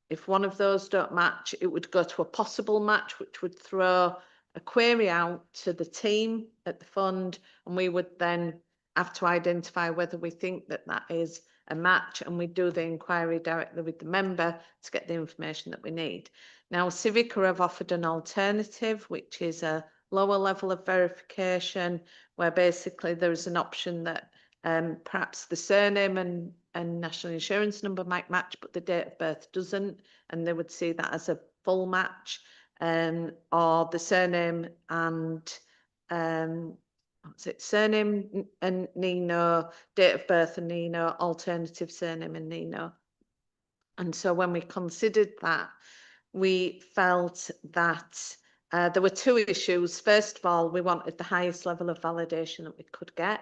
if one of those don't match, it would go to a possible match, which would throw a query out to the team at the fund, and we would then have to identify whether we think that that is a match, and we do the inquiry directly with the member to get the information that we need. Now, Civica have offered an alternative, which is a lower level of verification, where basically there is an option that perhaps the surname and national insurance number might match, but the date of birth doesn't, and they would see that as a full match. Or the surname and what's it, surname and NINO, date of birth and NINO, alternative surname and NINO. And so when we considered that, we felt that there were two issues. First of all, we wanted the highest level of validation that we could get.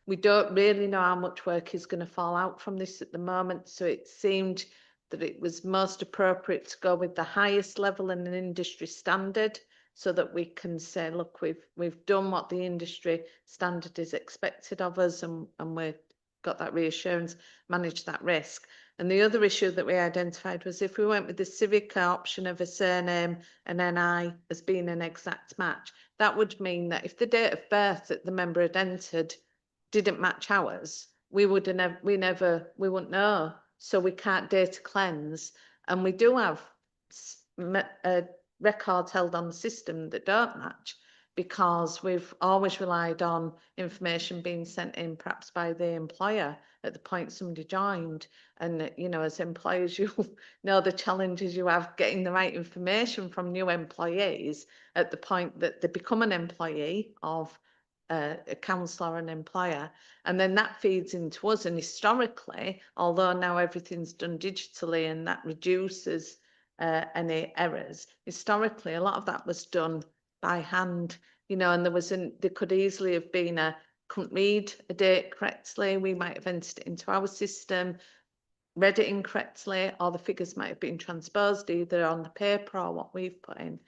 We don't really know how much work is going to fall out from this at the moment, so it seemed that it was most appropriate to go with the highest level in an industry standard, so that we can say, look, we've done what the industry standard is expected of us, and we've got that reassurance, manage that risk. And the other issue that we identified was if we went with the civic option of a surname and NI as being an exact match, that would mean that if the date of birth that the member had entered didn't match ours, we wouldn't know. So we can't data cleanse, and we do have records held on the system that don't match, because we've always relied on information being sent in perhaps by the employer at the point somebody joined. And, you know, as employers, you know the challenges you have getting the right information from new employees at the point that they become an employee of a council or an employer. And then that feeds into us. And historically, although now everything's done digitally and that reduces any errors, historically, a lot of that was done by hand, you know, and there could easily have been couldn't read a date correctly. We might have entered it into our system, read it incorrectly, or the figures might have been transposed either on the paper or what we've put in.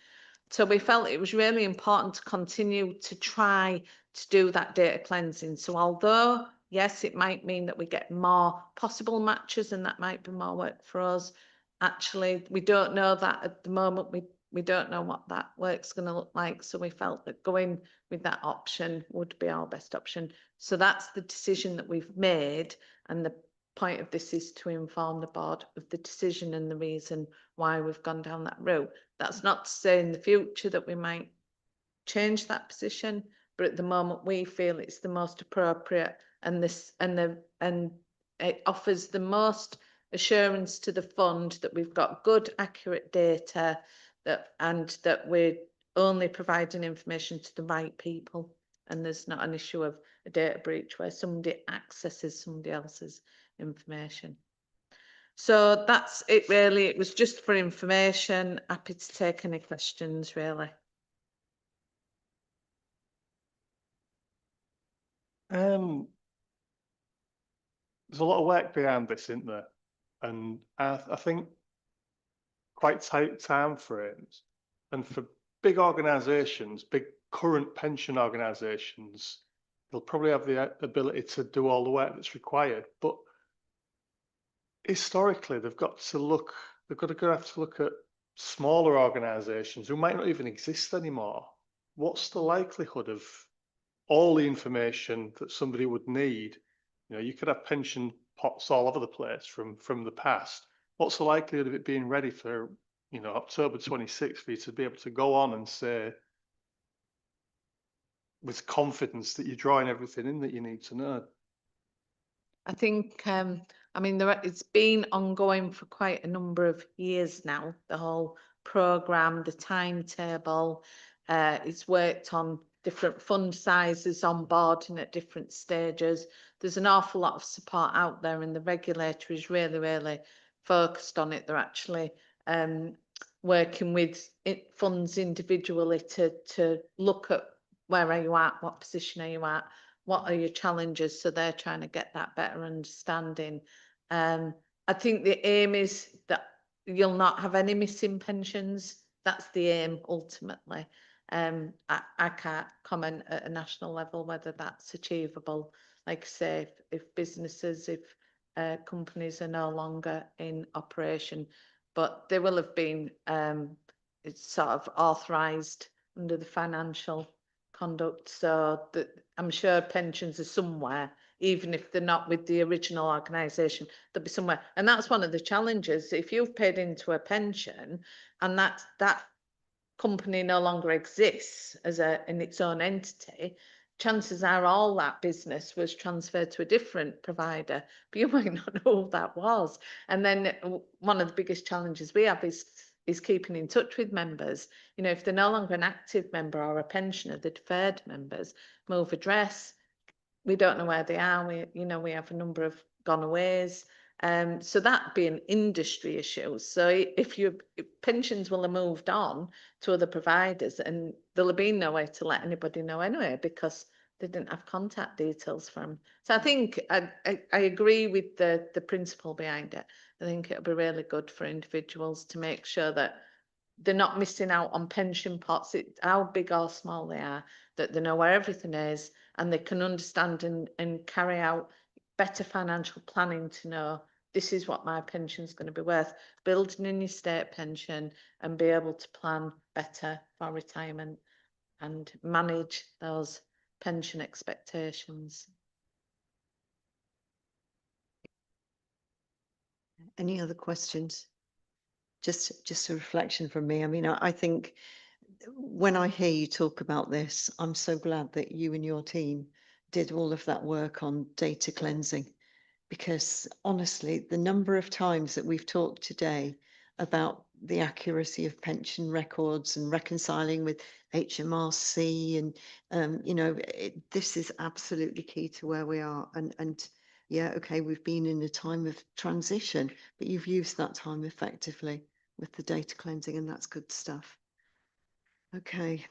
So we felt it was really important to continue to try to do that data cleansing. So although, yes, it might mean that we get more possible matches and that might be more work for us, actually, we don't know that at the moment. We don't know what that work's going to look like. So we felt that going with that option would be our best option. So that's the decision that we've made. And the point of this is to inform the board of the decision and the reason why we've gone down that route. That's not to say in the future that we might change that position, but at the moment we feel it's the most appropriate, and it offers the most assurance to the fund that we've got good, accurate data, and that we're only providing information to the right people, and there's not an issue of a data breach where somebody accesses somebody else's information. So that's it really. It was just for information. Happy to take any questions really. There's a lot of work behind this, isn't there? And I think quite tight time frames. And for big organisations, big current pension organisations, they'll probably have the ability to do all the work that's required. But historically, they've got to have to look at smaller organisations who might not even exist anymore. What's the likelihood of all the information that somebody would need? You know, you could have pension pots all over the place from the past. What's the likelihood of it being ready for, you know, October 26th for you to be able to go on and say with confidence that you're drawing everything in that you need to know? I think, I mean, it's been ongoing for quite a number of years now, the whole programme, the timetable. It's worked on different fund sizes on board and at different stages. There's an awful lot of support out there, and the regulator is really, really focused on it. They're actually working with funds individually to look at where are you at, what position are you at, what are your challenges, so they're trying to get that better understanding. I think the aim is that you'll not have any missing pensions. That's the aim ultimately. I can't comment at a national level whether that's achievable. Like I say, if businesses, if companies are no longer in operation, but they will have been it's sort of authorised under the financial conduct, so that I'm sure pensions are somewhere, even if they're not with the original organisation, they'll be somewhere. And that's one of the challenges. If you've paid into a pension and that company no longer exists as in its own entity, chances are all that business was transferred to a different provider, but you might not know who that was. And then one of the biggest challenges we have is is keeping in touch with members. You know, if they're no longer an active member or a pensioner, the deferred members move address. We don't know where they are. We have a number of gonaways. So that be an industry issue. So if pensions will have moved on to other providers, and there'll have been no way to let anybody know anyway, because they didn't have contact details from. So I think I agree with the principle behind it. I think it'll be really good for individuals to make sure that they're not missing out on pension pots, how big or small they are, that they know where everything is, and they can understand and carry out better financial planning to know this is what my pension's going to be worth, building in your state pension and be able to plan better for retirement and manage those pension expectations. Any other questions? Just a reflection from me. I mean, I think when I hear you talk about this, I'm so glad that you and your team did all of that work on data cleansing, because honestly, the number of times that we've talked today about the accuracy of pension records and reconciling with HMRC, and this is absolutely key to where we are. And yeah, okay, we've been in a time of transition, but you've used that time effectively with the data cleansing, and that's good stuff. Okay,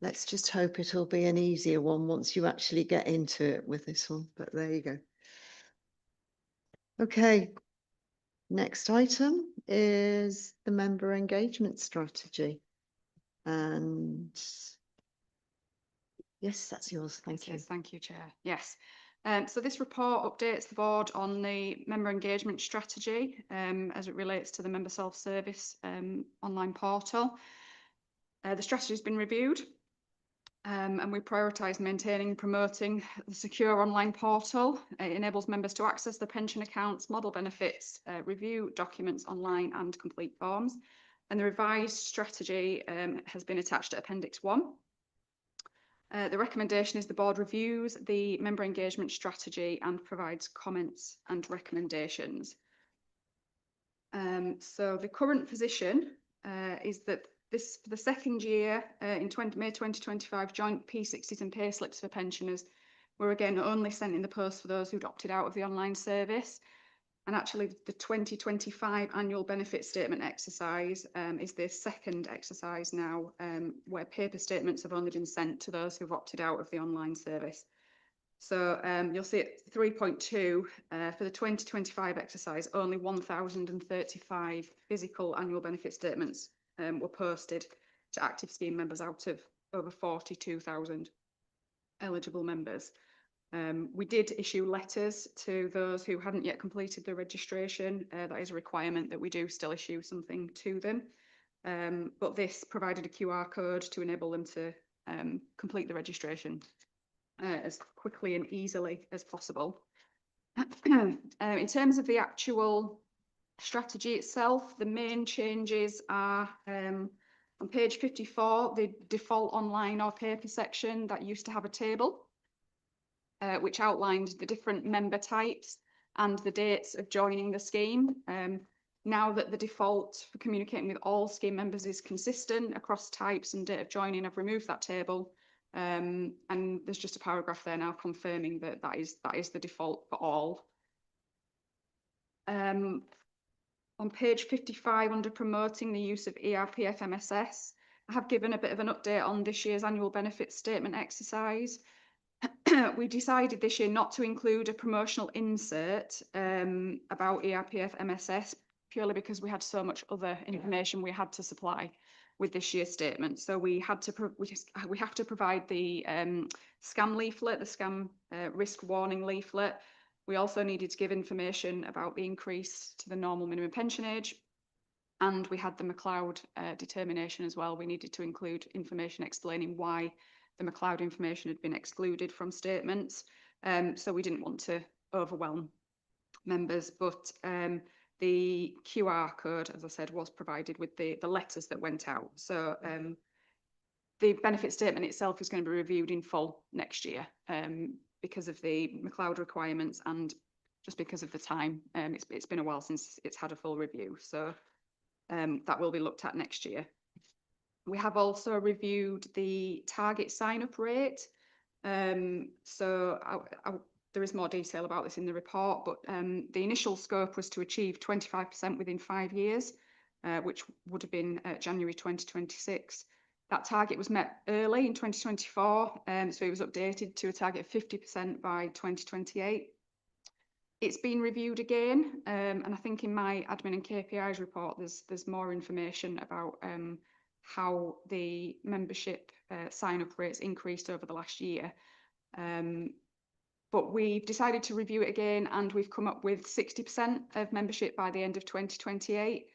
let's just hope it'll be an easier one once you actually get into it with this one, but there you go. Okay, next item is the member engagement strategy. And yes, that's yours. Thank you. Yes, thank you, Chair. Yes. So this report updates the board on the member engagement strategy as it relates to the member self-service online portal. The strategy has been reviewed and we prioritise maintaining and promoting the secure online portal. It enables members to access the pension accounts, model benefits, review documents online and complete forms. And the revised strategy has been attached to Appendix 1. The recommendation is the board reviews the member engagement strategy and provides comments and recommendations. So the current position is that this, for the second year in May 2025, joint P60s and pay slips for pensioners were again only sent in the post for those who'd opted out of the online service. And actually the 2025 annual benefit statement exercise is the second exercise now where paper statements have only been sent to those who've opted out of the online service. So you'll see at 3.2 for the 2025 exercise, only 1,035 physical annual benefit statements were posted to active scheme members out of over 42,000 eligible members. We did issue letters to those who hadn't yet completed the registration. That is a requirement that we do still issue something to them. But this provided a QR code to enable them to complete the registration as quickly and easily as possible. In terms of the actual strategy itself, the main changes are on page 54, the default online or paper section that used to have a table which outlined the different member types and the dates of joining the scheme. Now that the default for communicating with all scheme members is consistent across types and date of joining, I've removed that table. And there's just a paragraph there now confirming that that is the default for all. On page 55, under promoting the use of ERPF MSS, I have given a bit of an update on this year's annual benefit statement exercise. We decided this year not to include a promotional insert about ERPF MSS purely because we had so much other information we had to supply with this year's statement. So we had to we have to provide the scam leaflet, the scam risk warning leaflet. We also needed to give information about the increase to the normal minimum pension age. And we had the McLeod determination as well. We needed to include information explaining why the McLeod information had been excluded from statements. So we didn't want to overwhelm members, but the QR code, as I said, was provided with the letters that went out. So the benefit statement itself is going to be reviewed in full next year because of the McLeod requirements and just because of the time. It's been a while since it's had a full review. So that will be looked at next year. We have also reviewed the target sign-up rate. So there is more detail about this in the report, but the initial scope was to achieve 25% within 5 years, which would have been January 2026. That target was met early in 2024, so it was updated to a target of 50% by 2028. It's been reviewed again, and I think in my admin and KPIs report, there's more information about how the membership sign-up rates increased over the last year. But we've decided to review it again, and we've come up with 60% of membership by the end of 2028.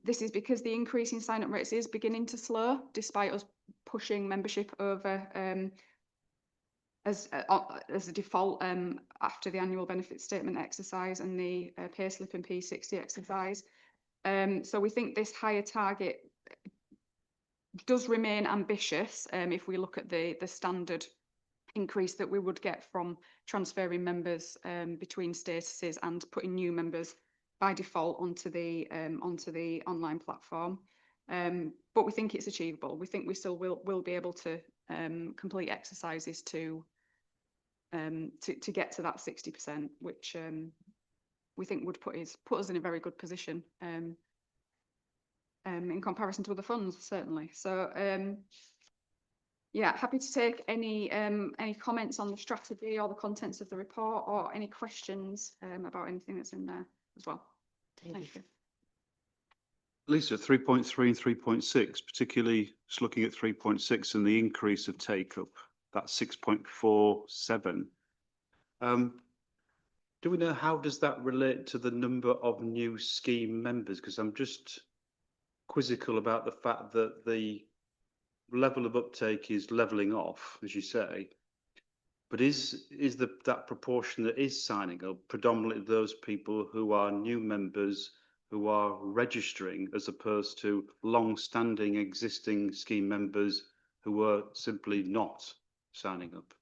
This is because the increase in sign-up rates is beginning to slow, despite us pushing membership over as a default after the annual benefit statement exercise and the payslip and P60 exercise. So we think this higher target does remain ambitious if we look at the standard increase that we would get from transferring members between statuses and putting new members by default onto the online platform. But we think it's achievable. We think we still will be able to complete exercises to get to that 60%, which we think would put us in a very good position in comparison to other funds, certainly. So yeah, happy to take any comments on the strategy or the contents of the report, or any questions about anything that's in there as well. Thank you. Lisa, 3.3 and 3.6, particularly just looking at 3.6 and the increase of take-up, that's 6.47. Do we know how does that relate to the number of new scheme members? Because I'm just quizzical about the fact that the level of uptake is levelling off, as you say, but is that proportion that is signing up predominantly those people who are new members who are registering, as opposed to long-standing existing scheme members who are simply not signing up?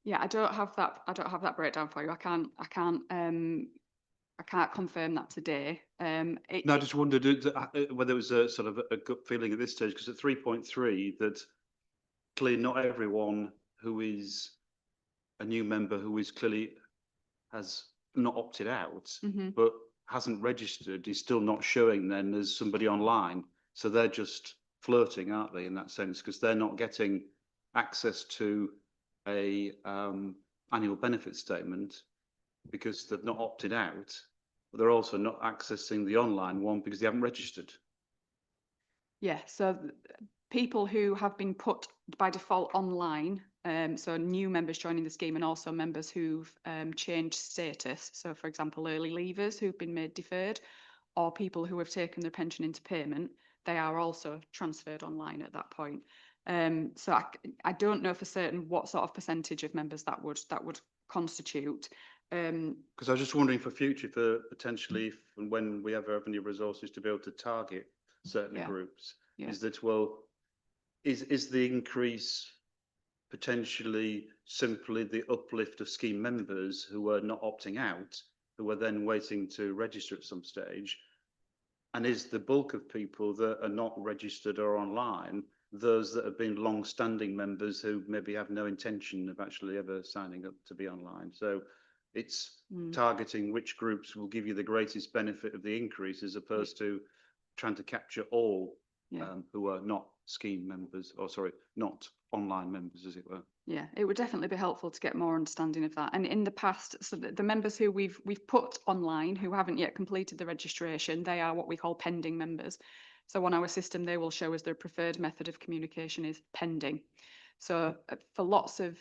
Yeah, I don't have that breakdown for you. I can't confirm that today. No, I just wondered whether it was a sort of a gut feeling at this stage, because at 3.3, that clearly not everyone who is a new member who is clearly has not opted out, but hasn't registered, is still not showing then as somebody online. So they're just floating, aren't they, in that sense, because they're not getting access to a annual benefit statement because they've not opted out, but they're also not accessing the online one because they haven't registered. Yeah, so people who have been put by default online, so new members joining the scheme, and also members who've changed status. So for example, early leavers who've been made deferred, or people who have taken their pension into payment, they are also transferred online at that point. So I don't know for certain what sort of percentage of members that would constitute. Because I was just wondering for future, for potentially when we have revenue resources to be able to target certain groups, is that, well, is the increase potentially simply the uplift of scheme members who are not opting out, who are then waiting to register at some stage? And is the bulk of people that are not registered or online those that have been long-standing members who maybe have no intention of actually ever signing up to be online? So it's targeting which groups will give you the greatest benefit of the increase, as opposed to trying to capture all who are not scheme members, or sorry, not online members, as it were. Yeah, it would definitely be helpful to get more understanding of that. And in the past, so the members who we've put online who haven't yet completed the registration, they are what we call pending members. So on our system, they will show us their preferred method of communication is pending. So for lots of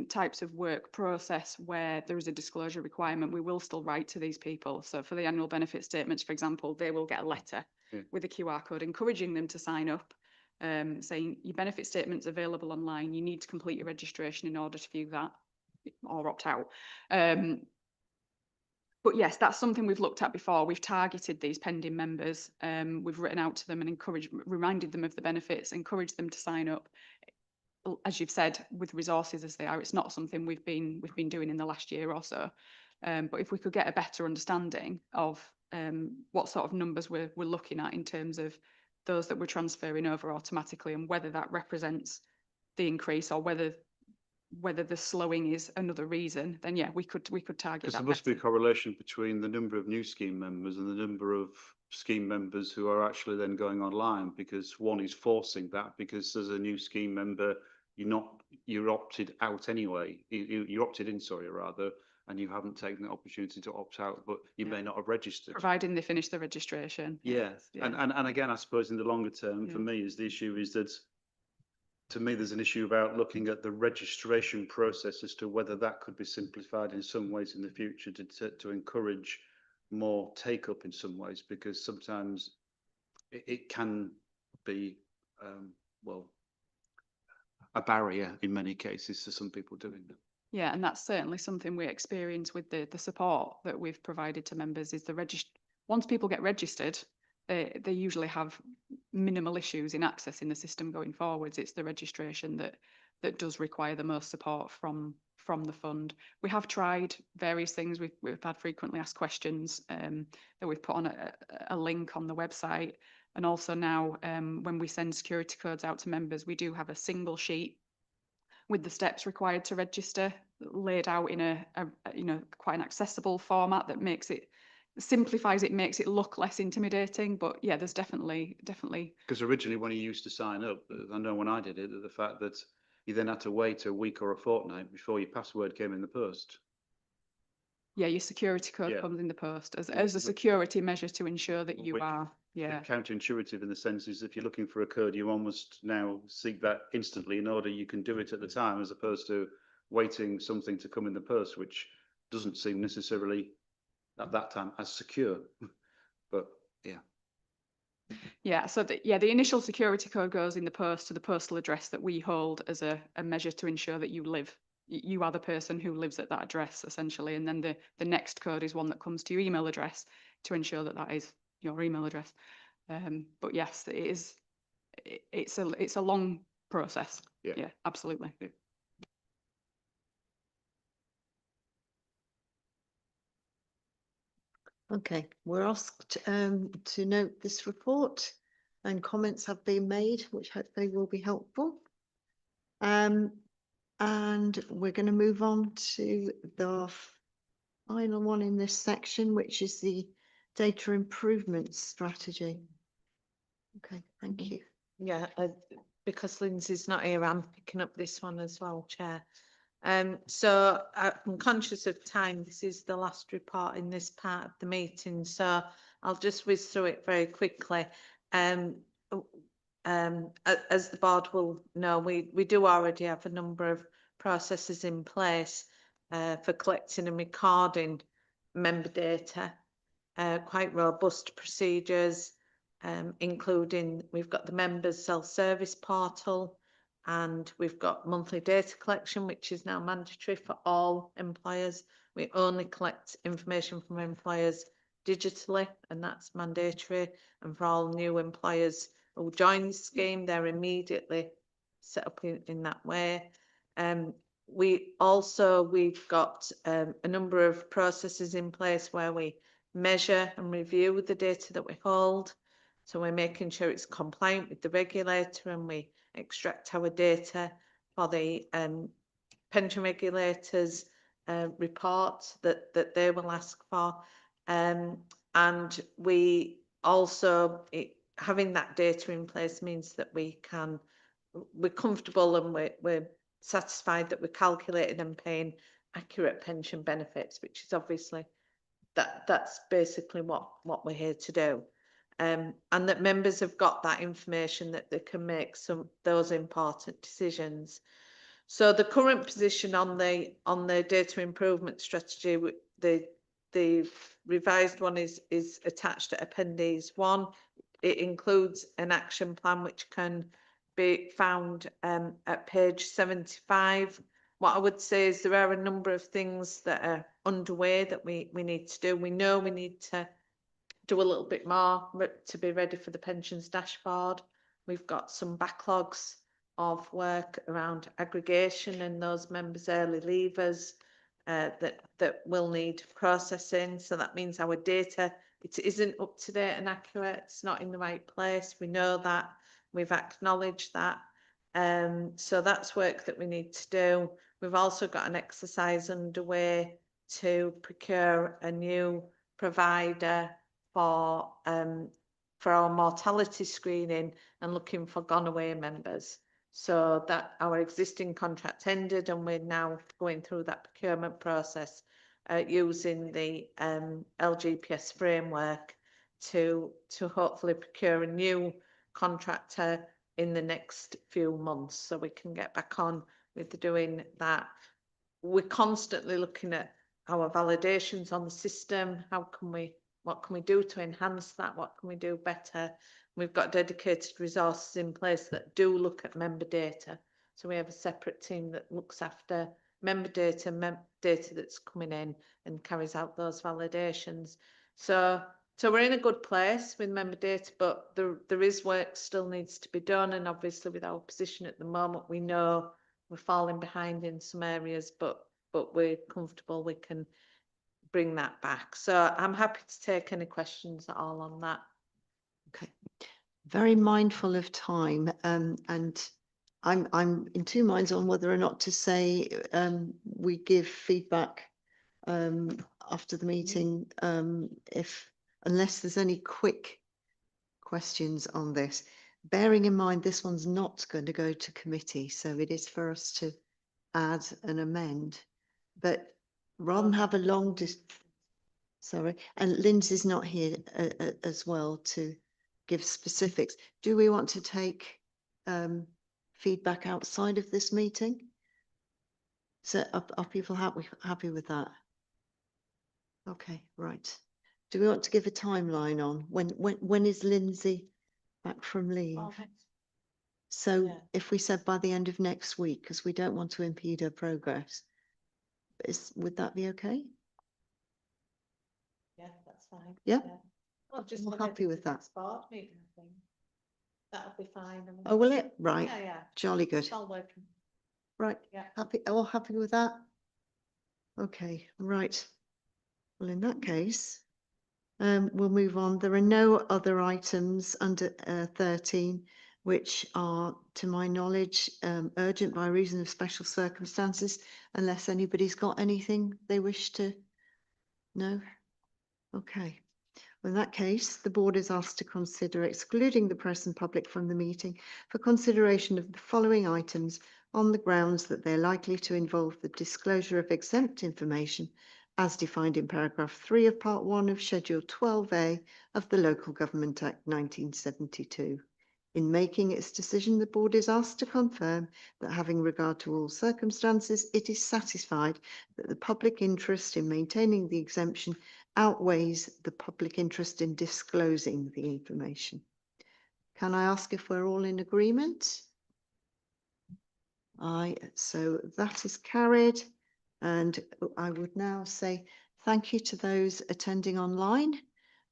types of work process where there is a disclosure requirement, we will still write to these people. So for the annual benefit statements, for example, they will get a letter with a QR code encouraging them to sign up, saying your benefit statement's available online, you need to complete your registration in order to view that or opt out. But yes, that's something we've looked at before. We've targeted these pending members. We've written out to them and reminded them of the benefits, encouraged them to sign up. As you've said, with resources as they are, it's not something we've been doing in the last year or so. But if we could get a better understanding of what sort of numbers we're looking at in terms of those that we're transferring over automatically, and whether that represents the increase or whether the slowing is another reason, then yeah, we could target Because that there must be a better. correlation between the number of new scheme members and the number of scheme members who are actually then going online, because one is forcing that, because as a new scheme member, you're opted out anyway. You're opted in, sorry, rather, and you haven't taken the opportunity to opt out, but you Yeah. may not have registered. Providing they finish the registration. Yeah, and again, I suppose in the longer term, for Yeah. me, is the issue is that, to me, there's an issue about looking at the registration process as to whether that could be simplified in some ways in the future to encourage more take up in some ways, because sometimes it can be, well, a barrier in many cases to some people doing that. Yeah, and that's certainly something we experience with the support that we've provided to members is once people get registered, they usually have minimal issues in accessing the system going forwards. It's the registration that does require the most support from the fund. We have tried various things. We've had frequently asked questions that we've put on a link on the website. And also now when we send security codes out to members, we do have a single sheet with the steps required to register laid out in a quite an accessible format that simplifies it, makes it look less intimidating. But yeah, there's definitely. Because originally when you used to sign up, I know when I did it, the fact that you then had to wait a week or a fortnight before your password came in the post. Yeah, your security code Yeah. comes in the post as Yeah, a security measure to ensure that you Which- are. Yeah. Counterintuitive in the sense is if you're looking for a code, you almost now seek that instantly in order you can do it at the time, as opposed to waiting something to come in the post, which doesn't seem necessarily at that time as secure. But yeah. Yeah, so the initial security code goes in the post to the postal address that we hold as a measure to ensure that you are the person who lives at that address, essentially. And then the next code is one that comes to your email address to ensure that is your email address. But yes, it's a long process. Yeah. Absolutely. Yeah. Okay, we're asked to note this report, and comments have been made, which hopefully will be helpful. And we're going to move on to the final one in this section, which is the data improvement strategy. Okay, thank you. Yeah, because Lindsay's not here, I'm picking up this one as well, Chair. So I'm conscious of time. This is the last report in this part of the meeting, so I'll just whiz through it very quickly. As the board will know, we do already have a number of processes in place for collecting and recording member data, quite robust procedures, including we've got the members self-service portal, and we've got monthly data collection, which is now mandatory for all employers. We only collect information from employers digitally, and that's mandatory. And for all new employers who join the scheme, they're immediately set up in that way. We've got a number of processes in place where we measure and review the data that we hold. So we're making sure it's compliant with the regulator, and we extract our data for the pension regulators report that they will ask for. And we also, having that data in place means that we're comfortable and we're satisfied that we're calculating and paying accurate pension benefits, which is obviously that's basically what we're here to do. And that members have got that information that they can make those important decisions. So the current position on the data improvement strategy, the revised one is attached to Appendix 1. It includes an action plan which can be found at page 75. What I would say is there are a number of things that are underway that we need to do. We know we need to do a little bit more to be ready for the pensions dashboard. We've got some backlogs of work around aggregation and those members early leavers that will need processing. So that means our data it isn't up to date and accurate, it's not in the right place, we know that, we've acknowledged that. So that's work that we need to do. We've also got an exercise underway to procure a new provider for our mortality screening and looking for gone away members. So that our existing contract ended and we're now going through that procurement process using the LGPS framework to hopefully procure a new contractor in the next few months so we can get back on with doing that. We're constantly looking at our validations on the system. What can we do to enhance that? What can we do better? We've got dedicated resources in place that do look at member data. So we have a separate team that looks after member data, data that's coming in and carries out those validations. So we're in a good place with member data, but there is work still needs to be done. And obviously with our position at the moment, we know we're falling behind in some areas, but we're comfortable we can bring that back. So I'm happy to take any questions at all on that. Okay, very mindful of time, and I'm in two minds on whether or not to say we give feedback after the meeting, unless there's any quick questions on this. Bearing in mind this one's not going to go to committee, so it is for us to add and amend. But rather than have a long sorry, and Lindsay's not here as well to give specifics. Do we want to take feedback outside of this meeting? So are people happy with that? Okay, right. Do we want to give a timeline on when is Lindsay back from leave? So Yeah. if we said by the end of next week, because we don't want to impede her progress, would that be okay? Yeah, that's fine. Yeah. Well, just I'm when happy I with did the that. next board meeting, I think. That'll be fine. I mean, Oh, will it? Right. Yeah, yeah. Jolly good. It's all working. Right. Yeah. Happy, all happy with that? Okay, right. Well, in that case, we'll move on. There are no other items under 13, which are, to my knowledge, urgent by reason of special circumstances, unless anybody's got anything they wish to know. Okay. Well, in that case, the board is asked to consider excluding the press and public from the meeting for consideration of the following items on the grounds that they're likely to involve the disclosure of exempt information as defined in paragraph 3 of part 1 of schedule 12A of the Local Government Act 1972. In making its decision, the board is asked to confirm that having regard to all circumstances, it is satisfied that the public interest in maintaining the exemption outweighs the public interest in disclosing the information. Can I ask if we're all in agreement? Aye, so that is carried. And I would now say thank you to those attending online,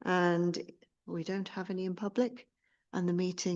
and we don't have any in public, and the meeting